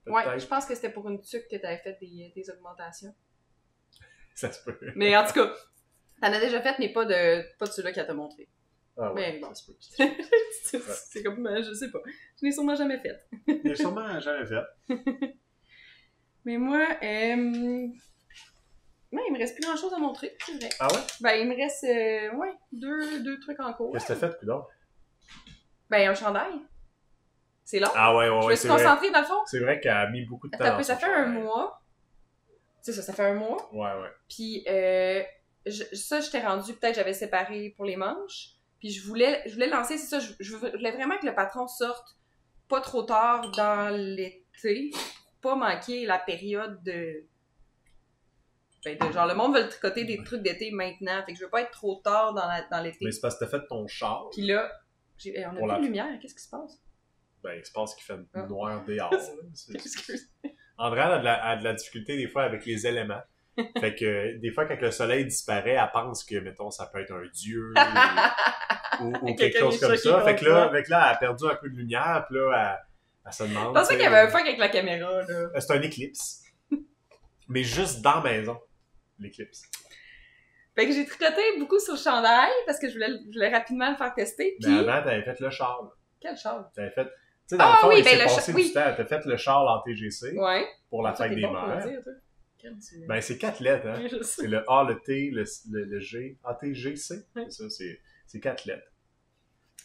Ouais, je pense que c'était pour une tuque que tu avais fait des augmentations. Ça se peut. Mais en tout cas, t'en as déjà fait, mais pas de celui-là qu'elle t'a montré. Ah ouais, mais bon, ça se peut. C'est comme, je sais pas. Je l'ai sûrement jamais fait. Je l'ai sûrement jamais fait. Mais moi, il me reste plus grand-chose à montrer, c'est vrai. Ah ouais? Ben, il me reste, deux trucs en cours. Qu'est-ce que t'as fait, plus d'or? Ben, un chandail. C'est long. Ah ouais, je me suis concentrée dans le fond. C'est vrai qu'elle a mis beaucoup de temps. Ça fait un mois. C'est ça fait un mois. Ouais. Puis, je t'ai rendu, peut-être j'avais séparé pour les manches. Puis, je voulais lancer, c'est ça, je voulais vraiment que le patron sorte pas trop tard dans l'été. pas manquer la période de genre, le monde veut tricoter des trucs d'été maintenant. Fait que je veux pas être trop tard dans l'été. Mais c'est parce que t'as fait ton char. Puis là, on a plus de lumière. Qu'est-ce qui se passe? Ben, il se passe qu'il fait noir dehors. Excuse. Andréane a de la difficulté des fois avec les éléments. Fait que des fois, quand le soleil disparaît, elle pense que, mettons, ça peut être un dieu ou quelque chose comme ça. Fait que là, elle a perdu un peu de lumière, puis là, elle se demande. Je pensais qu'il y avait un fuck avec la caméra, là. C'est un éclipse. Mais juste dans la maison, l'éclipse. Fait que j'ai tricoté beaucoup sur le chandail parce que je voulais rapidement le faire tester. Puis... Mais avant, t'avais fait le châle. Quel châle? T'avais fait... Tu sais, dans le fond, il s'est passé du temps. T'as fait le châle en TGC pour la fête des mères. Ben, c'est 4 lettres, hein. C'est le A, le T, le G. ATGC. C'est ça, c'est 4 lettres.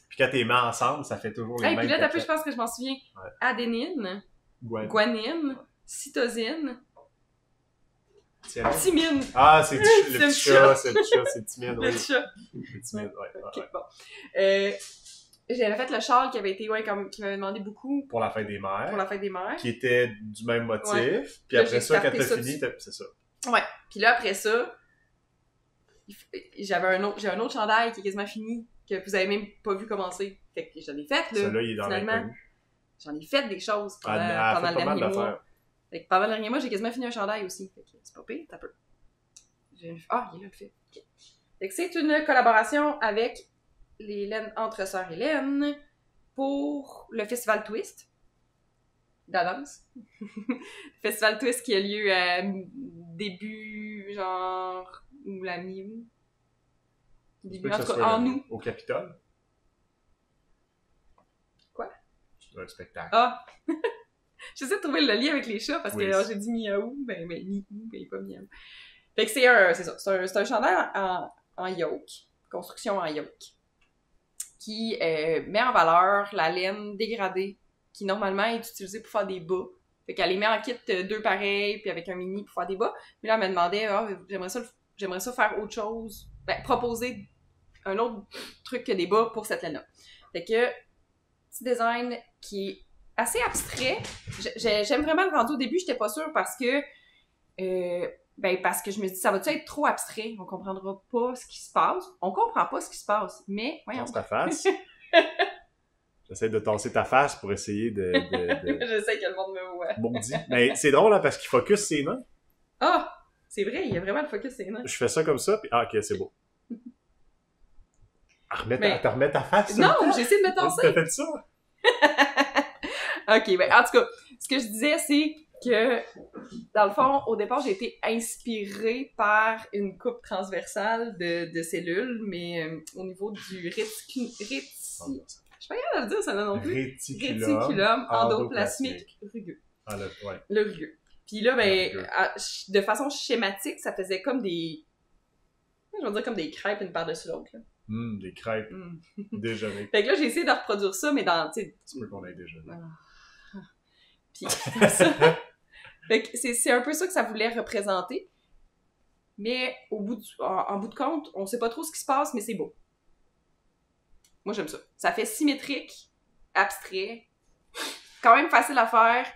Puis quand t'es mis ensemble, ça fait toujours les mêmes. Puis là, je pense que je m'en souviens. Ouais. Adénine, guanine, cytosine, timine. Ah, c'est le petit chat, c'est timide, oui. Le chat. C'est timide, ouais. Okay, bon. J'avais fait le châle qui avait été, qui m'avait demandé beaucoup. Pour la fête des mères. Pour la fête des mères. Qui était du même motif. Ouais. Puis là, après ça, quand t'as fini, c'est ça. Ouais. Puis là, après ça, j'ai un autre chandail qui est quasiment fini, que vous avez même pas vu commencer. Fait que j'en ai fait, là. Celui-là, il est dans l'inconnu. J'en ai fait des choses pendant le dernier mois. Fait que pendant le dernier mois, j'ai quasiment fini un chandail aussi. Fait que c'est pas pire, t'as peu. Il est là, le fait. Okay. Fait que c'est une collaboration avec les laines entre sœurs Hélène pour le Festival Twist d'Adams. Festival Twist qui a lieu début, genre, ou la mi-août. Début, en août. Au Capitole? Quoi? Un spectacle. Ah! J'essaie de trouver le lien avec les chats parce que j'ai dit mi-août, ben mi-août, ben pas mi-août. Fait que c'est un chandail en yoke, construction en yoke, qui met en valeur la laine dégradée qui normalement est utilisée pour faire des bas. Fait qu'elle les met en kit 2 pareils, puis avec un mini pour faire des bas. Mais là, elle me demandait, j'aimerais ça faire autre chose, proposer un autre truc que des bas pour cette laine-là. Fait que, petit design qui est assez abstrait. J'aime vraiment le rendu au début, j'étais pas sûre parce que je me dis, ça va-tu être trop abstrait? On comprendra pas ce qui se passe. On comprend pas ce qui se passe, mais voyons. Tasse ta face. J'essaie de tasser ta face pour essayer de... J'essaie que le monde me voit. Bon dit. Mais c'est drôle, hein, parce qu'il focus ses nains. Ah! C'est vrai, il y a vraiment le focus ses nains. Je fais ça comme ça, puis ok, c'est beau. Remets ta face. Non, j'essaie de me tasser. T'as fait ça? Ok, ben en tout cas, ce que je disais, c'est que, dans le fond, au départ, j'ai été inspirée par une coupe transversale de cellules, mais au niveau du je sais pas comment le dire, ça non plus. Réticulum endoplasmique rugueux. Ah, ouais. Le rugueux. Puis là, de façon schématique, ça faisait comme des... Je vais dire comme des crêpes une par-dessus l'autre, là. Des crêpes déjeuner. Fait que là, j'ai essayé de reproduire ça, mais dans, tu sais... Tu peux qu'on ait déjeuné. Puis, ça... Fait que c'est un peu ça que ça voulait représenter. Mais en bout de compte, on sait pas trop ce qui se passe, mais c'est beau. Moi, j'aime ça. Ça fait symétrique, abstrait, quand même facile à faire.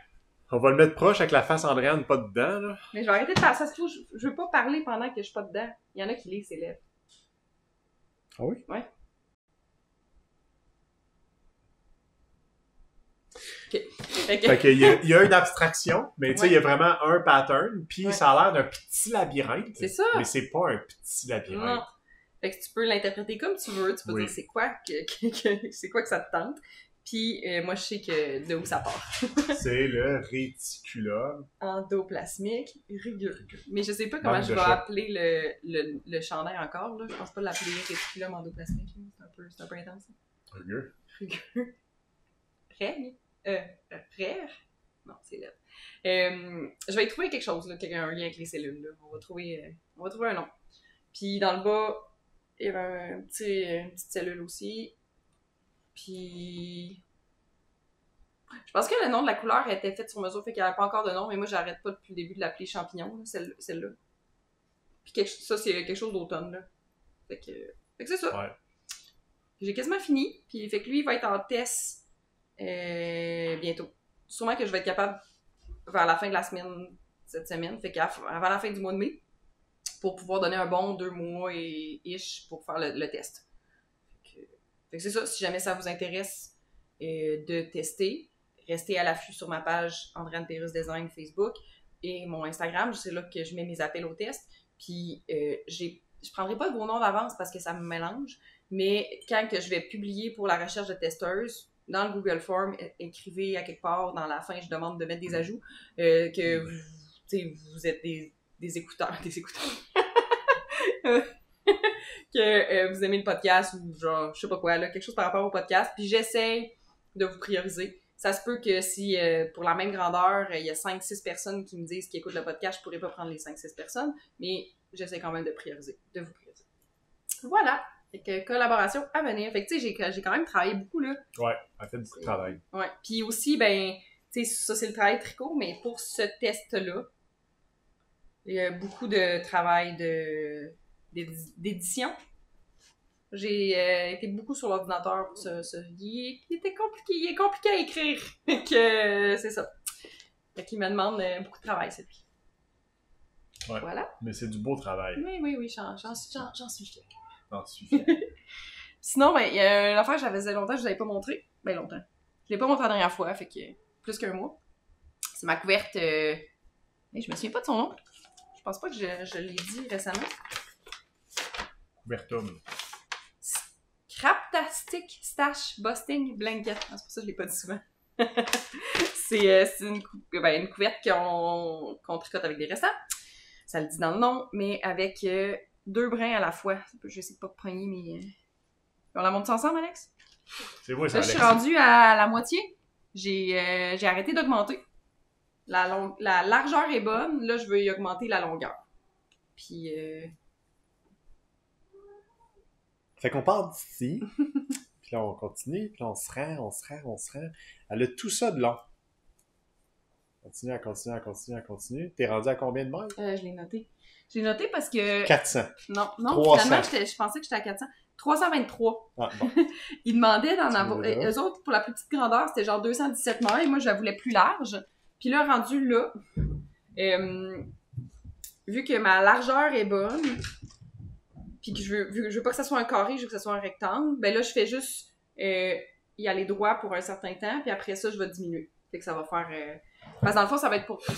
On va le mettre proche avec la face Andréane pas dedans, là. Mais je vais arrêter de faire ça. Je veux pas parler pendant que je suis pas dedans. Il y en a qui lisent ses lèvres. Ah oui? Ouais. OK. Fait qu'il y a une abstraction, mais tu sais, il y a vraiment un pattern, puis ça a l'air d'un petit labyrinthe. C'est ça. Mais c'est pas un petit labyrinthe. Non. Fait que tu peux l'interpréter comme tu veux. Tu peux dire c'est quoi c'est quoi que ça te tente. Puis moi, je sais de où ça part. C'est le réticulum endoplasmique rugueux. Mais je sais pas comment je vais appeler le chandail encore. Là. Je pense pas l'appeler réticulum endoplasmique. C'est un peu intense. Rugueux. Rugueux. Rare? Non, c'est lettre. Je vais y trouver quelque chose, là, un lien avec les cellules. Là. On va trouver un nom. Puis dans le bas, il y avait une petite cellule aussi. Puis... Je pense que le nom de la couleur était fait sur mesure, fait qu'il n'y avait pas encore de nom, mais moi, j'arrête pas depuis le début de l'appeler champignon, là, celle-là. Puis ça, c'est quelque chose d'automne, là. Fait que c'est ça. Ouais. J'ai quasiment fini, puis fait que lui, il va être en test bientôt. Sûrement que je vais être capable vers la fin de la semaine, cette semaine, fait qu'avant la fin du mois de mai, pour pouvoir donner un bon 2 mois et ish pour faire le test. Fait que c'est ça, si jamais ça vous intéresse de tester, restez à l'affût sur ma page Andréane Pérusse Design Facebook et mon Instagram, c'est là que je mets mes appels au test. Puis je prendrai pas de vos noms d'avance parce que ça me mélange, mais quand que je vais publier pour la recherche de testeuse, dans le Google Form, écrivez à quelque part, dans la fin, je demande de mettre des ajouts, que vous êtes des écouteurs, que vous aimez le podcast ou genre, je sais pas quoi, là, quelque chose par rapport au podcast, puis j'essaie de vous prioriser. Ça se peut que si, pour la même grandeur, il y a 5-6 personnes qui me disent qu'ils écoutent le podcast, je pourrais pas prendre les 5-6 personnes, mais j'essaie quand même de vous prioriser. Voilà! Fait que collaboration à venir. Fait que tu sais, j'ai quand même travaillé beaucoup, là. Ouais, elle fait beaucoup de travail. Ouais. Puis aussi, ben, tu sais, ça c'est le travail tricot, mais pour ce test-là, il y a beaucoup de travail d'édition. J'ai été beaucoup sur l'ordinateur pour il est compliqué à écrire. Fait que c'est ça. Fait qu'il me demande beaucoup de travail, c'est lui. Ouais. Voilà. Mais c'est du beau travail. Oui, j'en suis fière. J'en suis fière. Sinon, ben, il y a une affaire que j'avais longtemps que je vous avais pas montré. Ben, longtemps. Je l'ai pas montré la dernière fois, fait que plus qu'un mois. C'est ma couverte. Je me souviens pas de son nom. Je pense pas que je l'ai dit récemment. Couvertum. Craptastic Stash Busting Blanket. Ah, c'est pour ça que je l'ai pas dit souvent. c'est une couverte qu'on tricote avec des restants. Ça le dit dans le nom, mais avec 2 brins à la fois. Je sais pas pogner, mais... On la monte ensemble, Alex? C'est vrai, ça, Là, je suis rendue à la moitié. J'ai arrêté d'augmenter. La largeur est bonne. Là, je veux y augmenter la longueur. Puis... Fait qu'on part d'ici, puis là, on continue, puis là, on se rend. Elle a tout ça de long. Continue. T'es rendu à combien de miles? je l'ai noté. Je l'ai noté parce que... 400. Non, 300. Finalement, je pensais que j'étais à 400. 323. Ah, bon. Ils demandaient d'en avoir... Eux autres, pour la plus petite grandeur, c'était genre 217 miles, et moi, je la voulais plus large. Puis là, rendu là, vu que ma largeur est bonne, puis que je veux pas que ça soit un carré, je veux que ça soit un rectangle, ben là, je fais juste y aller droit pour un certain temps, puis après ça, je vais diminuer. Fait que ça va faire... Parce que dans le fond, ça va être pour toi,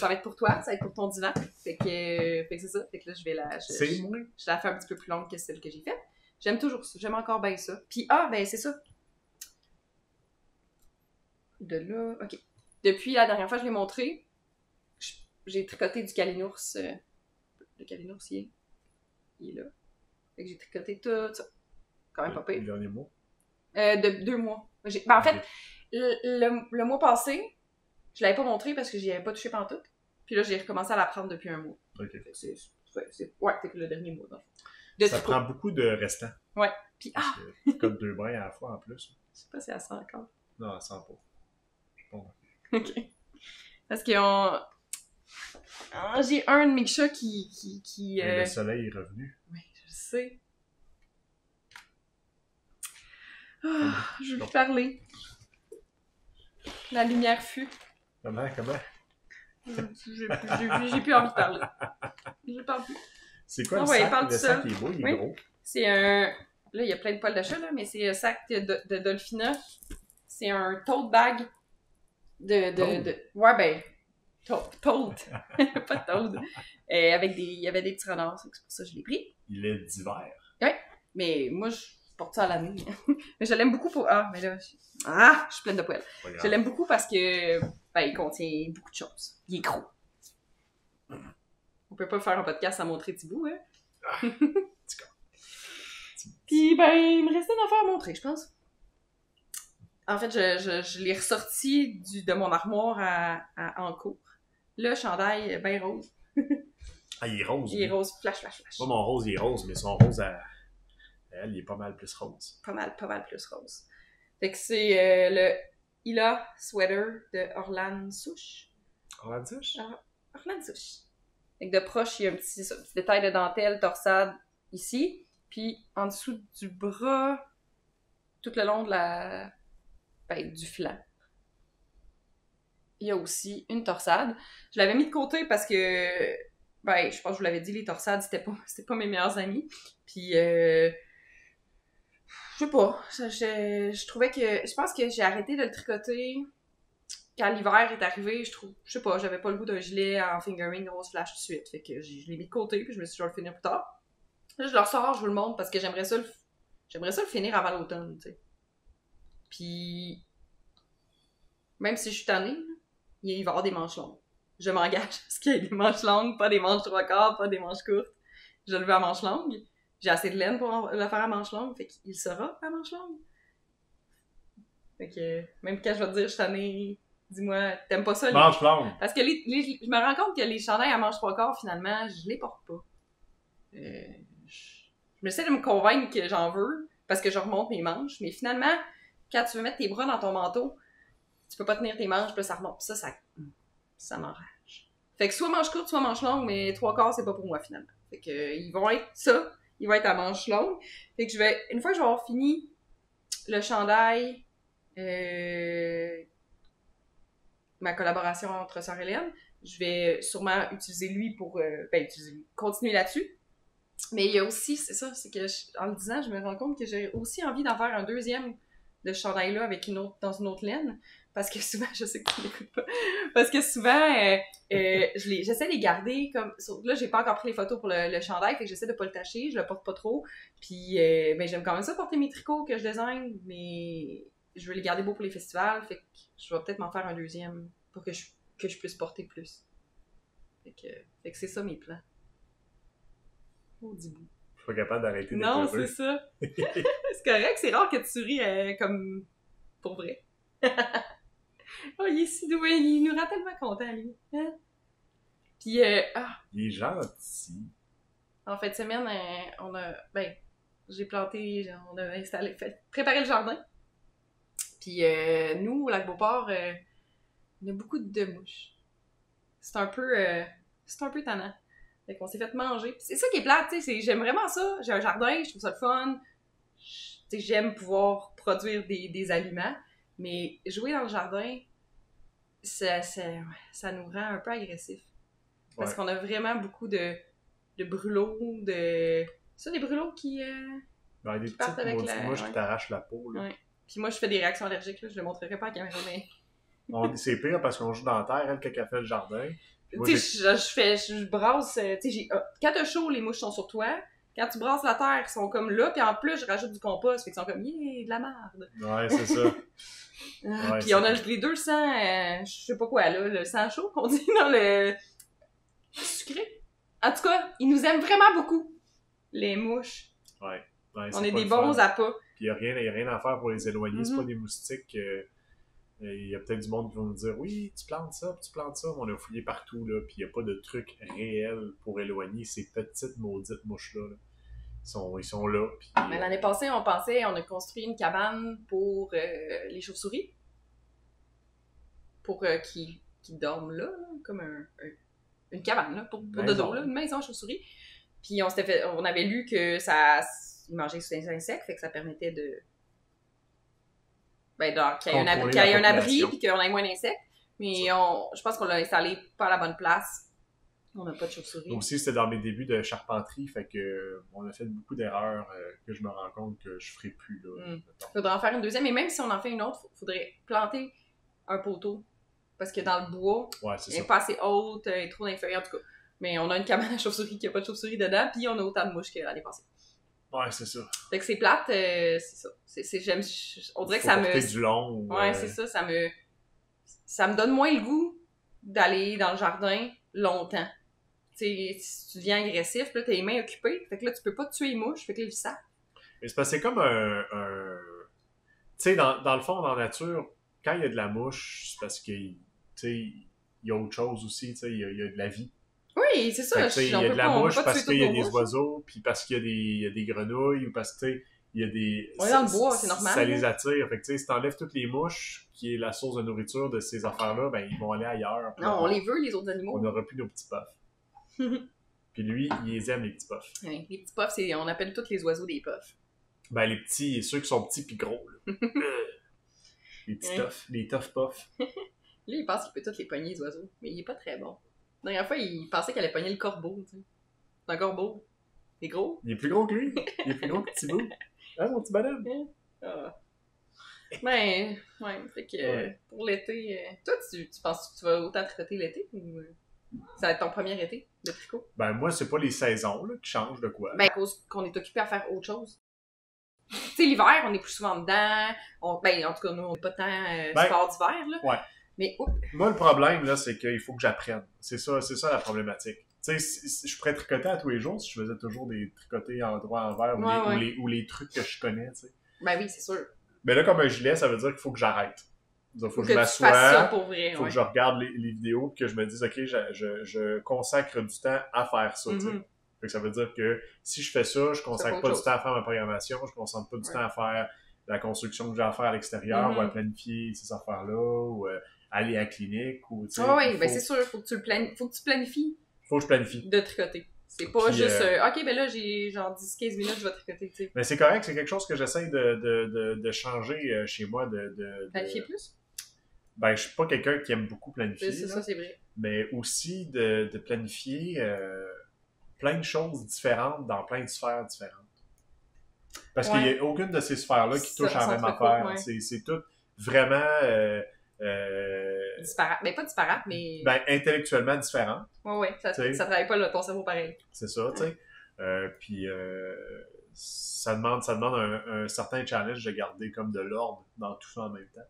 ça va être pour ton divan. Fait que c'est ça. Fait que là, je la fais un petit peu plus longue que celle que j'ai faite. J'aime toujours ça. J'aime encore bien ça. Puis, ben c'est ça. De là... OK. Depuis la dernière fois que je l'ai montré, j'ai tricoté du Calinours. Le Calinours, il est là. Fait que j'ai tricoté tout ça. Quand même pas pire. Le dernier mois? De 2 mois. En fait, le mois passé, je l'avais pas montré parce que j'y avais pas touché pantoute. Puis là, j'ai recommencé à l'apprendre depuis un mois. OK. C'est que le dernier mois, Ça prend beaucoup de restants. Ouais. Puis, comme 2 brins à la fois en plus. Je sais pas si elle sent encore. Non, elle sent pas. Bon. OK. Parce que j'ai un de mes chats qui... Le soleil est revenu. Oui, je sais. Je veux plus parler. La lumière fut. Comment? J'ai plus envie de parler. Je parle plus. C'est quoi le sac? Le sac, il est beau, il est gros. C'est un... Là, il y a plein de poils de chat, là, mais c'est un sac de Dolphina. C'est un tote bag de... Ouais, ben... Tote. Pas toad. Il y avait des petits renards, c'est pour ça que je l'ai pris. Il est d'hiver. Ouais, mais moi, je porte ça à l'année. Mais je l'aime beaucoup pour... mais là... je suis pleine de poils. Je l'aime beaucoup parce que il contient beaucoup de choses. Il est gros. On peut pas faire un podcast sans montrer Thibaut, hein? Puis, il me restait une affaire à montrer, je pense. En fait, je l'ai ressorti de mon armoire en cours. Le chandail bien rose. Il est rose. Il est rose, flash. Pas mon rose, il est rose, mais son rose, elle, il est pas mal plus rose. Pas mal plus rose. Fait que c'est le Hila Sweater de Orlan Souche. Orlan Souche? Orlan Souche. Fait que de proche, il y a un petit détail de dentelle, torsade, ici. Puis en dessous du bras, tout le long de du flanc. il y a aussi une torsade. Je l'avais mis de côté parce que, ben, je pense que je vous l'avais dit, les torsades, c'était pas mes meilleurs amis. Puis, je sais pas, je trouvais que, je pense que j'ai arrêté de le tricoter quand l'hiver est arrivé. Je sais pas, j'avais pas le goût d'un gilet en fingering rose flash tout de suite. Fait que je l'ai mis de côté, puis je me suis dit, je vais le finir plus tard. Là, je le ressors, je vous le montre parce que j'aimerais ça le finir avant l'automne, tu sais. Puis, même si je suis tannée, il va y avoir des manches longues. Je m'engage à ce qu'il y ait des manches longues, pas des manches 3/4, pas des manches courtes. Je le veux à manches longues. J'ai assez de laine pour le faire à manches longues, fait qu'il sera à manches longues. Fait que, même quand je vais te dire, je suis tannée, dis-moi, t'aimes pas ça? Manches longues! Parce que je me rends compte que les chandails à manches 3/4, finalement, je les porte pas. Je essaie de me convaincre que j'en veux, parce que je remonte mes manches, mais finalement, quand tu veux mettre tes bras dans ton manteau, tu peux pas tenir tes manches, puis ça remonte. Ça m'enrage. Fait que soit manche courte, soit manche longue, mais 3/4, c'est pas pour moi, finalement. Fait que, ils vont être à manche longue. Fait que une fois que je vais avoir fini le chandail, ma collaboration entre Sœur Hélène, je vais sûrement utiliser lui pour, continuer là-dessus. Mais il y a aussi, c'est ça, c'est que en le disant, je me rends compte que j'ai aussi envie d'en faire un deuxième de ce chandail-là avec dans une autre laine. Parce que souvent, je sais que tu l'écoutes pas, parce que souvent, j'essaie de les garder comme... Là, j'ai pas encore pris les photos pour le chandail, fait que j'essaie de pas le tacher, je le porte pas trop. Puis, ben, j'aime quand même ça porter mes tricots que je design, mais je veux les garder beaux pour les festivals, fait que je vais peut-être m'en faire un deuxième pour que je puisse porter plus. Fait que c'est ça mes plans. Oh, dis bout. Je suis pas capable d'arrêter d'être Non, heureux. c'est ça. C'est correct, c'est rare que tu souris comme pour vrai. Oh, il est si doué, il nous rend tellement contents, lui. Hein? Puis, Il est gentil. en fin de semaine, j'ai planté, on a préparé le jardin. Puis, nous, au Lac-Beauport, on a beaucoup de mouches. C'est un peu tannant. Fait qu'on s'est fait manger. Puis c'est ça qui est plate, tu sais, j'aime vraiment ça. J'ai un jardin, je trouve ça le fun. Tu sais, j'aime pouvoir produire des aliments. Mais jouer dans le jardin, ça nous rend un peu agressifs. Parce qu'on a vraiment beaucoup de brûlots, ça, des brûlots qui Ben, des partent avec petites mouches qui t'arrachent la peau. Là. Ouais. Puis moi, je fais des réactions allergiques, là, je le montrerai pas à la caméra, mais... C'est pire parce qu'on joue dans la terre, elle, quand elle fait le jardin. Tu sais, je brasse... Tu sais, quand t'as chaud, les mouches sont sur toi. Quand tu brasses la terre, ils sont comme là. Puis en plus, je rajoute du compost, fait qu'ils sont comme, de la merde. Ouais, c'est ça. Ouais, puis on a les 200, je sais pas quoi, là, le sang chaud qu'on dit dans le sucré. En tout cas, ils nous aiment vraiment beaucoup, les mouches. Ouais. On est des bons appâts. Puis il n'y a rien à faire pour les éloigner. C'est pas des moustiques. Il y a peut-être du monde qui va nous dire oui, tu plantes ça, puis tu plantes ça. On a fouillé partout, là, puis il n'y a pas de truc réel pour éloigner ces petites maudites mouches-là. Là. Ils sont là. Puis, mais l'année passée, on a construit une cabane pour les chauves-souris. Pour qu'ils dorment là, comme une cabane, là, pour dodo, là, une maison à chauves-souris. Puis on avait lu que ils mangeaient sous les insectes, fait que ça permettait de... Ben, qu'il y ait un abri, puis qu'on ait moins d'insectes. Mais je pense qu'on l'a installé pas à la bonne place. On n'a pas de chauve-souris. Aussi, c'était dans mes débuts de charpenterie, fait que on a fait beaucoup d'erreurs que je me rends compte que je ferai plus. Là, faudrait en faire une deuxième, et même si on en fait une autre, faudrait planter un poteau. Parce que dans le bois, elle n'est pas assez haute, elle est trop inférieure, en tout cas. Mais on a une cabane à chauve-souris qui n'a pas de chauve-souris dedans, puis on a autant de mouches qu'elle l'année passée. Ouais, c'est ça. Fait que c'est plate, c'est ça. On dirait que ça me... du long. Ouais, c'est ça, ça me donne moins le goût d'aller dans le jardin longtemps. Tu sais, si tu deviens agressif, là, t'as les mains occupées, fait que là, tu peux pas tuer les mouches, fait que là, ils savent. Mais c'est parce que c'est comme un... Tu sais, dans le fond, dans la nature, quand il y a de la mouche, c'est parce que, tu sais, il y a autre chose aussi, tu sais, il y a de la vie. Oui, c'est ça. Il y a de la mouche parce qu'il y a des oiseaux, puis parce qu'il y a des grenouilles, ou parce que, tu sais, il y a des... On est dans le bois, c'est normal. Ça les attire. Fait que, tu sais, si t'enlèves toutes les mouches, qui est la source de nourriture de ces affaires-là, ben, ils vont aller ailleurs. Non, on les veut, les autres animaux. On n'aura plus nos petits puffs. Puis lui, il les aime, les petits puffs. Oui, les petits puffs, on appelle tous les oiseaux des puffs. Ben, les petits, ceux qui sont petits puis gros, là. Les petits tough, les tough puffs. Lui, il pense qu'il peut tous les pogner, les oiseaux. Mais il est pas très bon. La dernière fois, il pensait qu'elle allait pogner le corbeau, tu sais. Un corbeau. Il est gros. Il est plus gros que lui. Il est plus gros que Thibaut. Hein, mon petit bonhomme? Ah. Ben, ouais. Fait que pour l'été... Toi, tu penses que tu vas autant tricoter l'été ou ça va être ton premier été de tricot? Ben, moi, c'est pas les saisons là, qui changent de quoi. Ben, à cause qu'on est occupé à faire autre chose. Tu sais, l'hiver, on est plus souvent dedans. Ben, en tout cas, nous, on n'est pas tant sport d'hiver, là. Ouais. Mais, Moi, le problème, là, c'est qu'il faut que j'apprenne. C'est ça la problématique. Tu sais, je pourrais tricoter à tous les jours si je faisais toujours des tricotés en droit envers ou les trucs que je connais, tu sais. Ben oui, c'est sûr. Mais là, comme un gilet, ça veut dire qu'il faut que j'arrête. Il faut que je fasses m'assoie, ça pour vrai, faut que je regarde les vidéos et que je me dise, OK, je consacre du temps à faire ça, tu sais. Fait que ça veut dire que si je fais ça, je consacre pas du temps à faire ma programmation, je concentre pas du temps à faire la construction que j'ai à faire à l'extérieur ou à planifier ces affaires-là ou aller à la clinique ou, tu sais. Oui, ben c'est sûr, faut que tu planifies. Faut que je planifie. De tricoter. C'est pas juste, OK, ben là, j'ai genre 10-15 minutes, je vais tricoter, tu sais. Mais c'est correct, c'est quelque chose que j'essaie de changer chez moi. Planifier plus? Ben, je suis pas quelqu'un qui aime beaucoup planifier. C'est ça, c'est vrai. Mais aussi de planifier plein de choses différentes dans plein de sphères différentes. Parce qu'il n'y a aucune de ces sphères-là qui touche à la même affaire. C'est tout vraiment... disparate. Ben, pas disparate, mais... Ben, intellectuellement différent. Ouais, ça travaille pas ton cerveau pareil. C'est ça, tu sais. Puis ça demande un certain challenge de garder comme de l'ordre dans tout ça en même temps.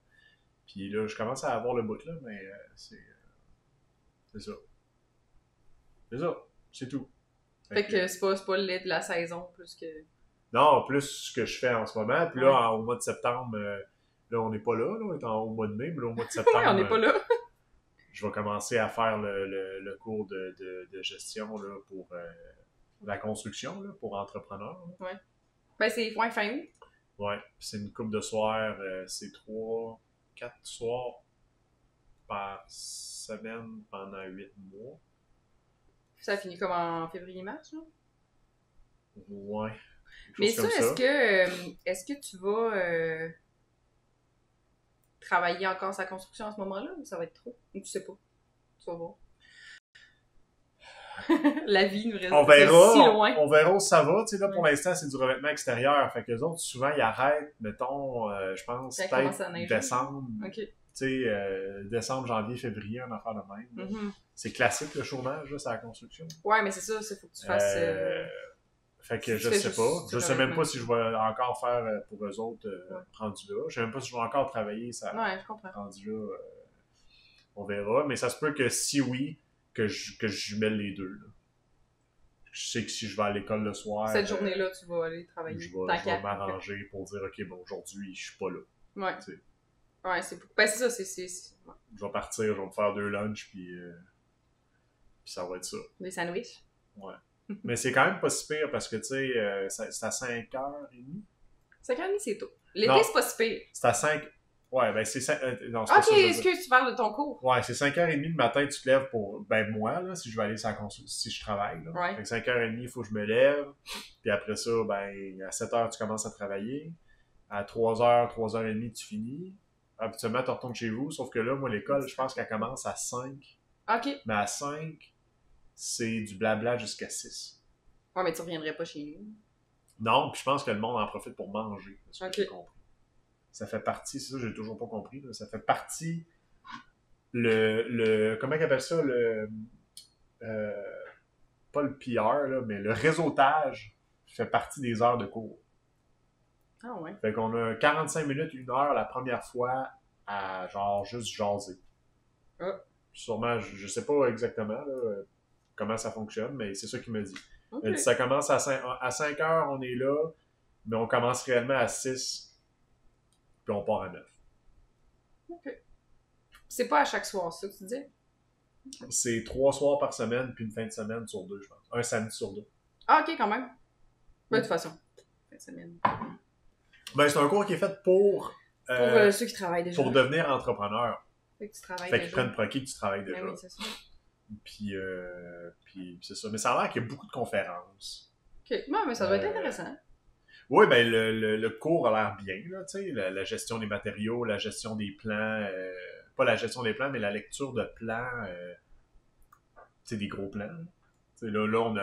Puis là, je commence à avoir le bout là, mais c'est ça. C'est ça. C'est tout. Fait que c'est pas le lait de la saison, plus que... Non, plus ce que je fais en ce moment. Puis là, au mois de septembre, là, on n'est pas là, on est au mois de mai, mais là, au mois de septembre... on n'est pas là. Je vais commencer à faire le cours de gestion là, pour la construction, là, pour entrepreneurs. Là. Ouais. Ben, c'est fin août. Ouais. C'est une couple de soirs, c'est 4 soirs par semaine pendant 8 mois. Ça finit comme en février-mars, là? Ouais. Mais ça, est-ce que tu vas travailler encore sa construction à ce moment-là ou ça va être trop? Ou tu sais pas? Tu vas voir. La vie nous reste si loin. On verra où ça va. Tu sais, là, pour l'instant, c'est du revêtement extérieur. Fait que les autres, souvent, ils arrêtent, mettons, je pense, peut-être décembre. OK. Tu sais, décembre, janvier, février, une affaire de même. C'est classique, le chômage, là, c'est la construction. Ouais, mais c'est ça, il faut que tu fasses... Fait que je sais pas. Je sais même pas si je vais encore faire pour eux autres rendu là. Je sais même pas si je vais encore travailler ça je comprends. rendu là. On verra. Mais ça se peut que si oui, que je mêle les deux. Là. Je sais que si je vais à l'école le soir... Cette journée-là, tu vas aller travailler. Je vais m'arranger pour dire, OK, bon, aujourd'hui, je suis pas là. Ouais. T'sais. Ouais, c'est ça, c'est... Ouais. Je vais partir, je vais me faire 2 lunchs, puis ça va être ça. Des sandwichs? Ouais. Mais c'est quand même pas si pire parce que, tu sais, c'est à 5h30. 5h30, c'est tôt. L'été, c'est pas si pire. C'est à 5... Ouais, ben c'est... non, c'est pas ça, excuse, tu parles de ton cours. Ouais, c'est 5h30 le matin, tu te lèves pour... Ben moi, là, si je vais aller sur la si je travaille, là. Ouais. Fait que 5h30, il faut que je me lève. Puis après ça, ben, à 7h, tu commences à travailler. À 3h, 3h30, tu finis. Habituellement, tu retournes chez vous. Sauf que là, moi, l'école, je pense qu'elle commence à 5. OK. Mais à 5... c'est du blabla jusqu'à 6. Ouais, mais tu reviendrais pas chez nous. Non, puis je pense que le monde en profite pour manger. C'est ce que OK. j'ai compris. Ça fait partie, c'est ça, j'ai toujours pas compris. Là, ça fait partie comment ils appellent ça? Pas le PR, là, mais le réseautage fait partie des heures de cours. Ah ouais. Fait qu'on a 45 minutes, 1 heure la première fois à genre juste jaser. Ah. Sûrement, je sais pas exactement là, comment ça fonctionne, mais c'est ça qu'il me dit. Okay. Il dit, ça commence à 5 heures, on est là, mais on commence réellement à 6, puis on part à 9. OK. C'est pas à chaque soir, ça que tu dis? C'est 3 soirs par semaine, puis une fin de semaine sur 2, je pense. Un samedi sur 2. Ah, OK, quand même. Ben, de toute façon. Fin de semaine. Ben, c'est un cours qui est fait pour ceux qui travaillent déjà. Pour devenir entrepreneur. Fait que tu travailles déjà. Fait qu'ils prennent pour acquis que tu travailles déjà. Ben oui, c'est ça. Puis c'est ça. Mais ça a l'air qu'il y a beaucoup de conférences. OK. Non, mais ça doit être intéressant. Oui, ben le cours a l'air bien, là, tu sais, la gestion des matériaux, la gestion des plans, pas la gestion des plans, mais la lecture de plans, des gros plans. Là, on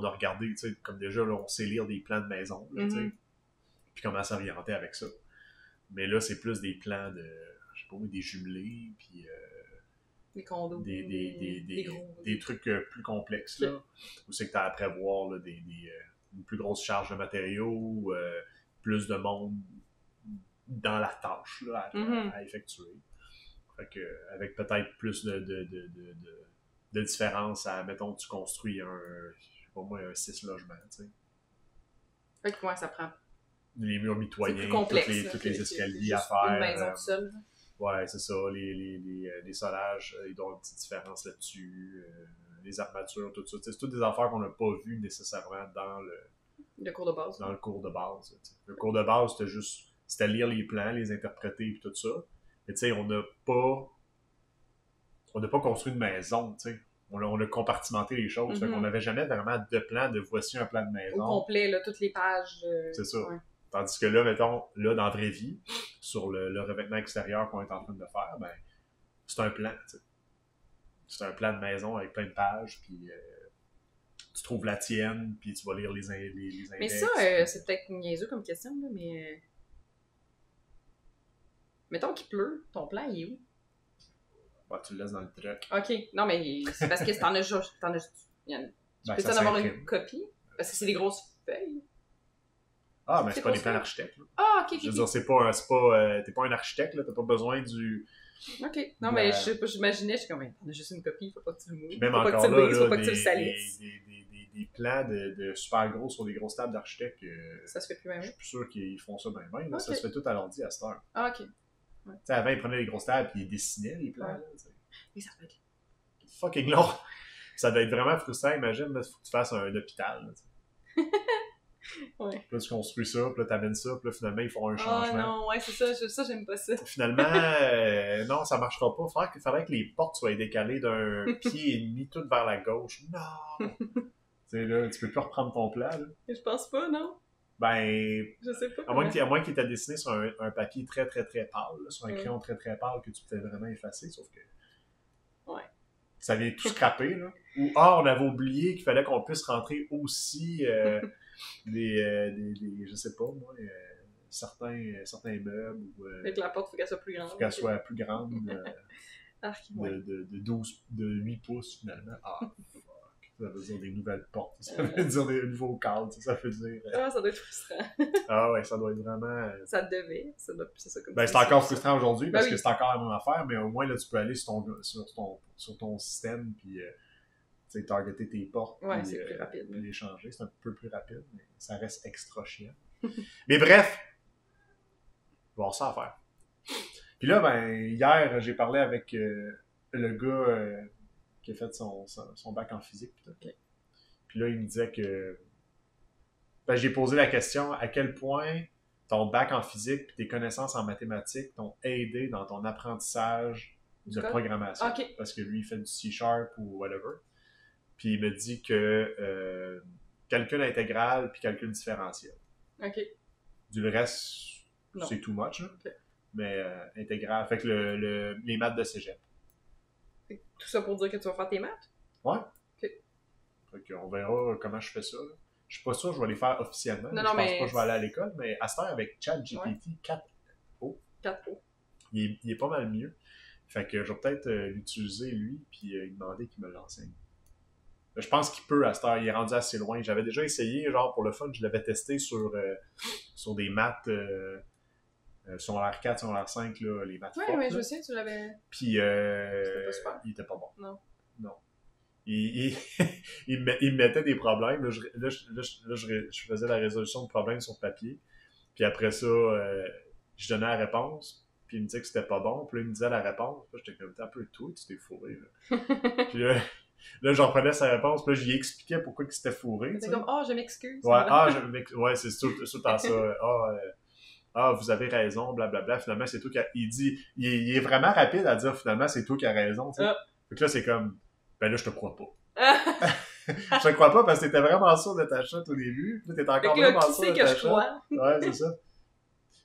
a regardé, comme déjà, là, on sait lire des plans de maison, là, puis comment s'orienter avec ça. Mais là, c'est plus des plans de, je sais pas, des jumelés, puis des condos, des trucs plus complexes, là, où c'est que tu as à prévoir là, une plus grosse charge de matériaux, plus de monde dans la tâche là, à effectuer. Fait que, avec peut-être plus de différence à, mettons, tu construis un 6 logements, tu sais. Fait que ouais, ça prend. Les murs mitoyens, tous les escaliers à faire. Une maison seule. Ouais, c'est ça. Les solages, ils ont une petite différence là-dessus. Les armatures, tout ça. C'est toutes des affaires qu'on n'a pas vues nécessairement dans le cours de base. Dans le cours de base. Le cours de base, c'était lire les plans, les interpréter et tout ça. Mais tu sais, on n'a pas construit une maison, tu sais. On a compartimenté les choses. Fait qu'on n'avait jamais vraiment de plan de voici un plan de maison. Au complet, là, toutes les pages. C'est ça. Ouais. Tandis que là, mettons, là, dans la vraie vie, sur le revêtement extérieur qu'on est en train de faire, ben, c'est un plan, tu sais. C'est un plan de maison avec plein de pages, puis tu trouves la tienne, puis tu vas lire les index. Mais ça, c'est peut-être niaiseux comme question, là, mais... Mettons qu'il pleut, ton plan, il est où? Bah, tu le laisses dans le truck. OK. Non, mais c'est parce que t'en as juste... Tu peux en avoir une copie? Parce que c'est des grosses feuilles. Ah, mais c'est pas des plans d'architecte. Ah, ok. Je veux dire, t'es pas un architecte, là, t'as pas besoin du... Ok. Non, mais je sais pas, j'imaginais, je suis comme, t'en as juste une copie, faut pas que tu le mouilles. Même faut encore pas que tu le brises, faut pas que tu le salisses. Des plans de super gros sur des grosses tables d'architectes. Ça se fait plus même. Je suis plus sûr qu'ils font ça bien. Okay. Ça se fait tout à l'ordi à cette heure. Ah, ok. Ouais. Avant, ils prenaient les grosses tables et ils dessinaient les plans. Ouais. Là, et ça doit être fucking long. Ça doit être vraiment frustrant. Imagine, il faut que tu fasses un hôpital. Ouais. Puis là, tu construis ça, puis là, t'amènes ça, puis là, finalement, ils font un changement. Ah non, ouais, c'est ça, j'aime pas ça. Finalement, non, ça marchera pas. Il faudrait que les portes soient décalées d'un pied et demi, tout vers la gauche. Non! Tu sais, là, tu peux plus reprendre ton plan, là. Je pense pas, non? Ben... Je sais pas. À moins qu'il t'ait dessiné sur un papier très, très, très pâle, là, sur un crayon très, très pâle que tu peux vraiment effacer, sauf que... Ouais. Ça vient tout scraper, là. Ou, on avait oublié qu'il fallait qu'on puisse rentrer aussi... je sais pas moi, certains meubles ou avec la porte, faut qu'elle soit plus grande. Faut qu'elle soit plus grande de 8 pouces finalement. Ah, fuck. Ça veut dire des nouvelles portes, ça veut dire des nouveaux cadres, ça veut dire... Ah, ça doit être frustrant. Ah ouais, ça doit être vraiment... Ça devait, c'est ça comme ben, c'est encore frustrant aujourd'hui parce que c'est encore la même affaire, mais au moins là tu peux aller sur ton système puis targeter tes portes. Ouais, puis, c'est plus rapide. Puis les changer, c'est un peu plus rapide, mais ça reste extra chiant. Mais bref, je vais avoir ça à faire. Puis là, ben, hier, j'ai parlé avec le gars qui a fait son bac en physique. Okay. Puis là, il me disait que... Ben, j'ai posé la question, à quel point ton bac en physique et tes connaissances en mathématiques t'ont aidé dans ton apprentissage de programmation. Okay. Parce que lui, il fait du C# ou whatever. Puis il me dit que calcul intégral puis calcul différentiel. OK. Du reste, c'est too much. Hein? Okay. Mais intégral. Fait que les maths de cégep. Tout ça pour dire que tu vas faire tes maths? Ouais. OK. Fait qu'on verra comment je fais ça. Là. Je suis pas sûr que je vais les faire officiellement. Non, je pense mais... pas que je vais aller à l'école. Mais à ce temps, avec ChatGPT 4O, il est pas mal mieux. Fait que je vais peut-être l'utiliser, lui, puis lui demander qu'il me l'enseigne. Je pense qu'il peut à cette heure, il est rendu assez loin. J'avais déjà essayé, genre pour le fun, je l'avais testé sur des maths secondaire 4, secondaire 5, là, les maths fortes. Oui, je sais, tu l'avais... Puis il était pas bon. Non. Il me mettait des problèmes. Là, je faisais la résolution de problèmes sur papier. Puis après ça, je donnais la réponse. Puis il me disait que c'était pas bon. Puis là, il me disait la réponse. Puis j'étais comme, un peu tout, tu t'es fourré. Là. Puis là, j'en prenais sa réponse. Puis là, j'y expliquais pourquoi il s'était fourré. C'est comme, je m'excuse. Ouais, c'est tout le temps ça. Vous avez raison, blablabla. Finalement, c'est tout qui a... Il est vraiment rapide à dire, finalement, c'est toi qui as raison. Fait que là, c'est comme, ben là, je te crois pas. Je te crois pas parce que t'étais vraiment sûr de ta shot au début. Puis là, t'étais encore vraiment sûr de ta shot. Qui c'est que je crois? Ouais, c'est ça.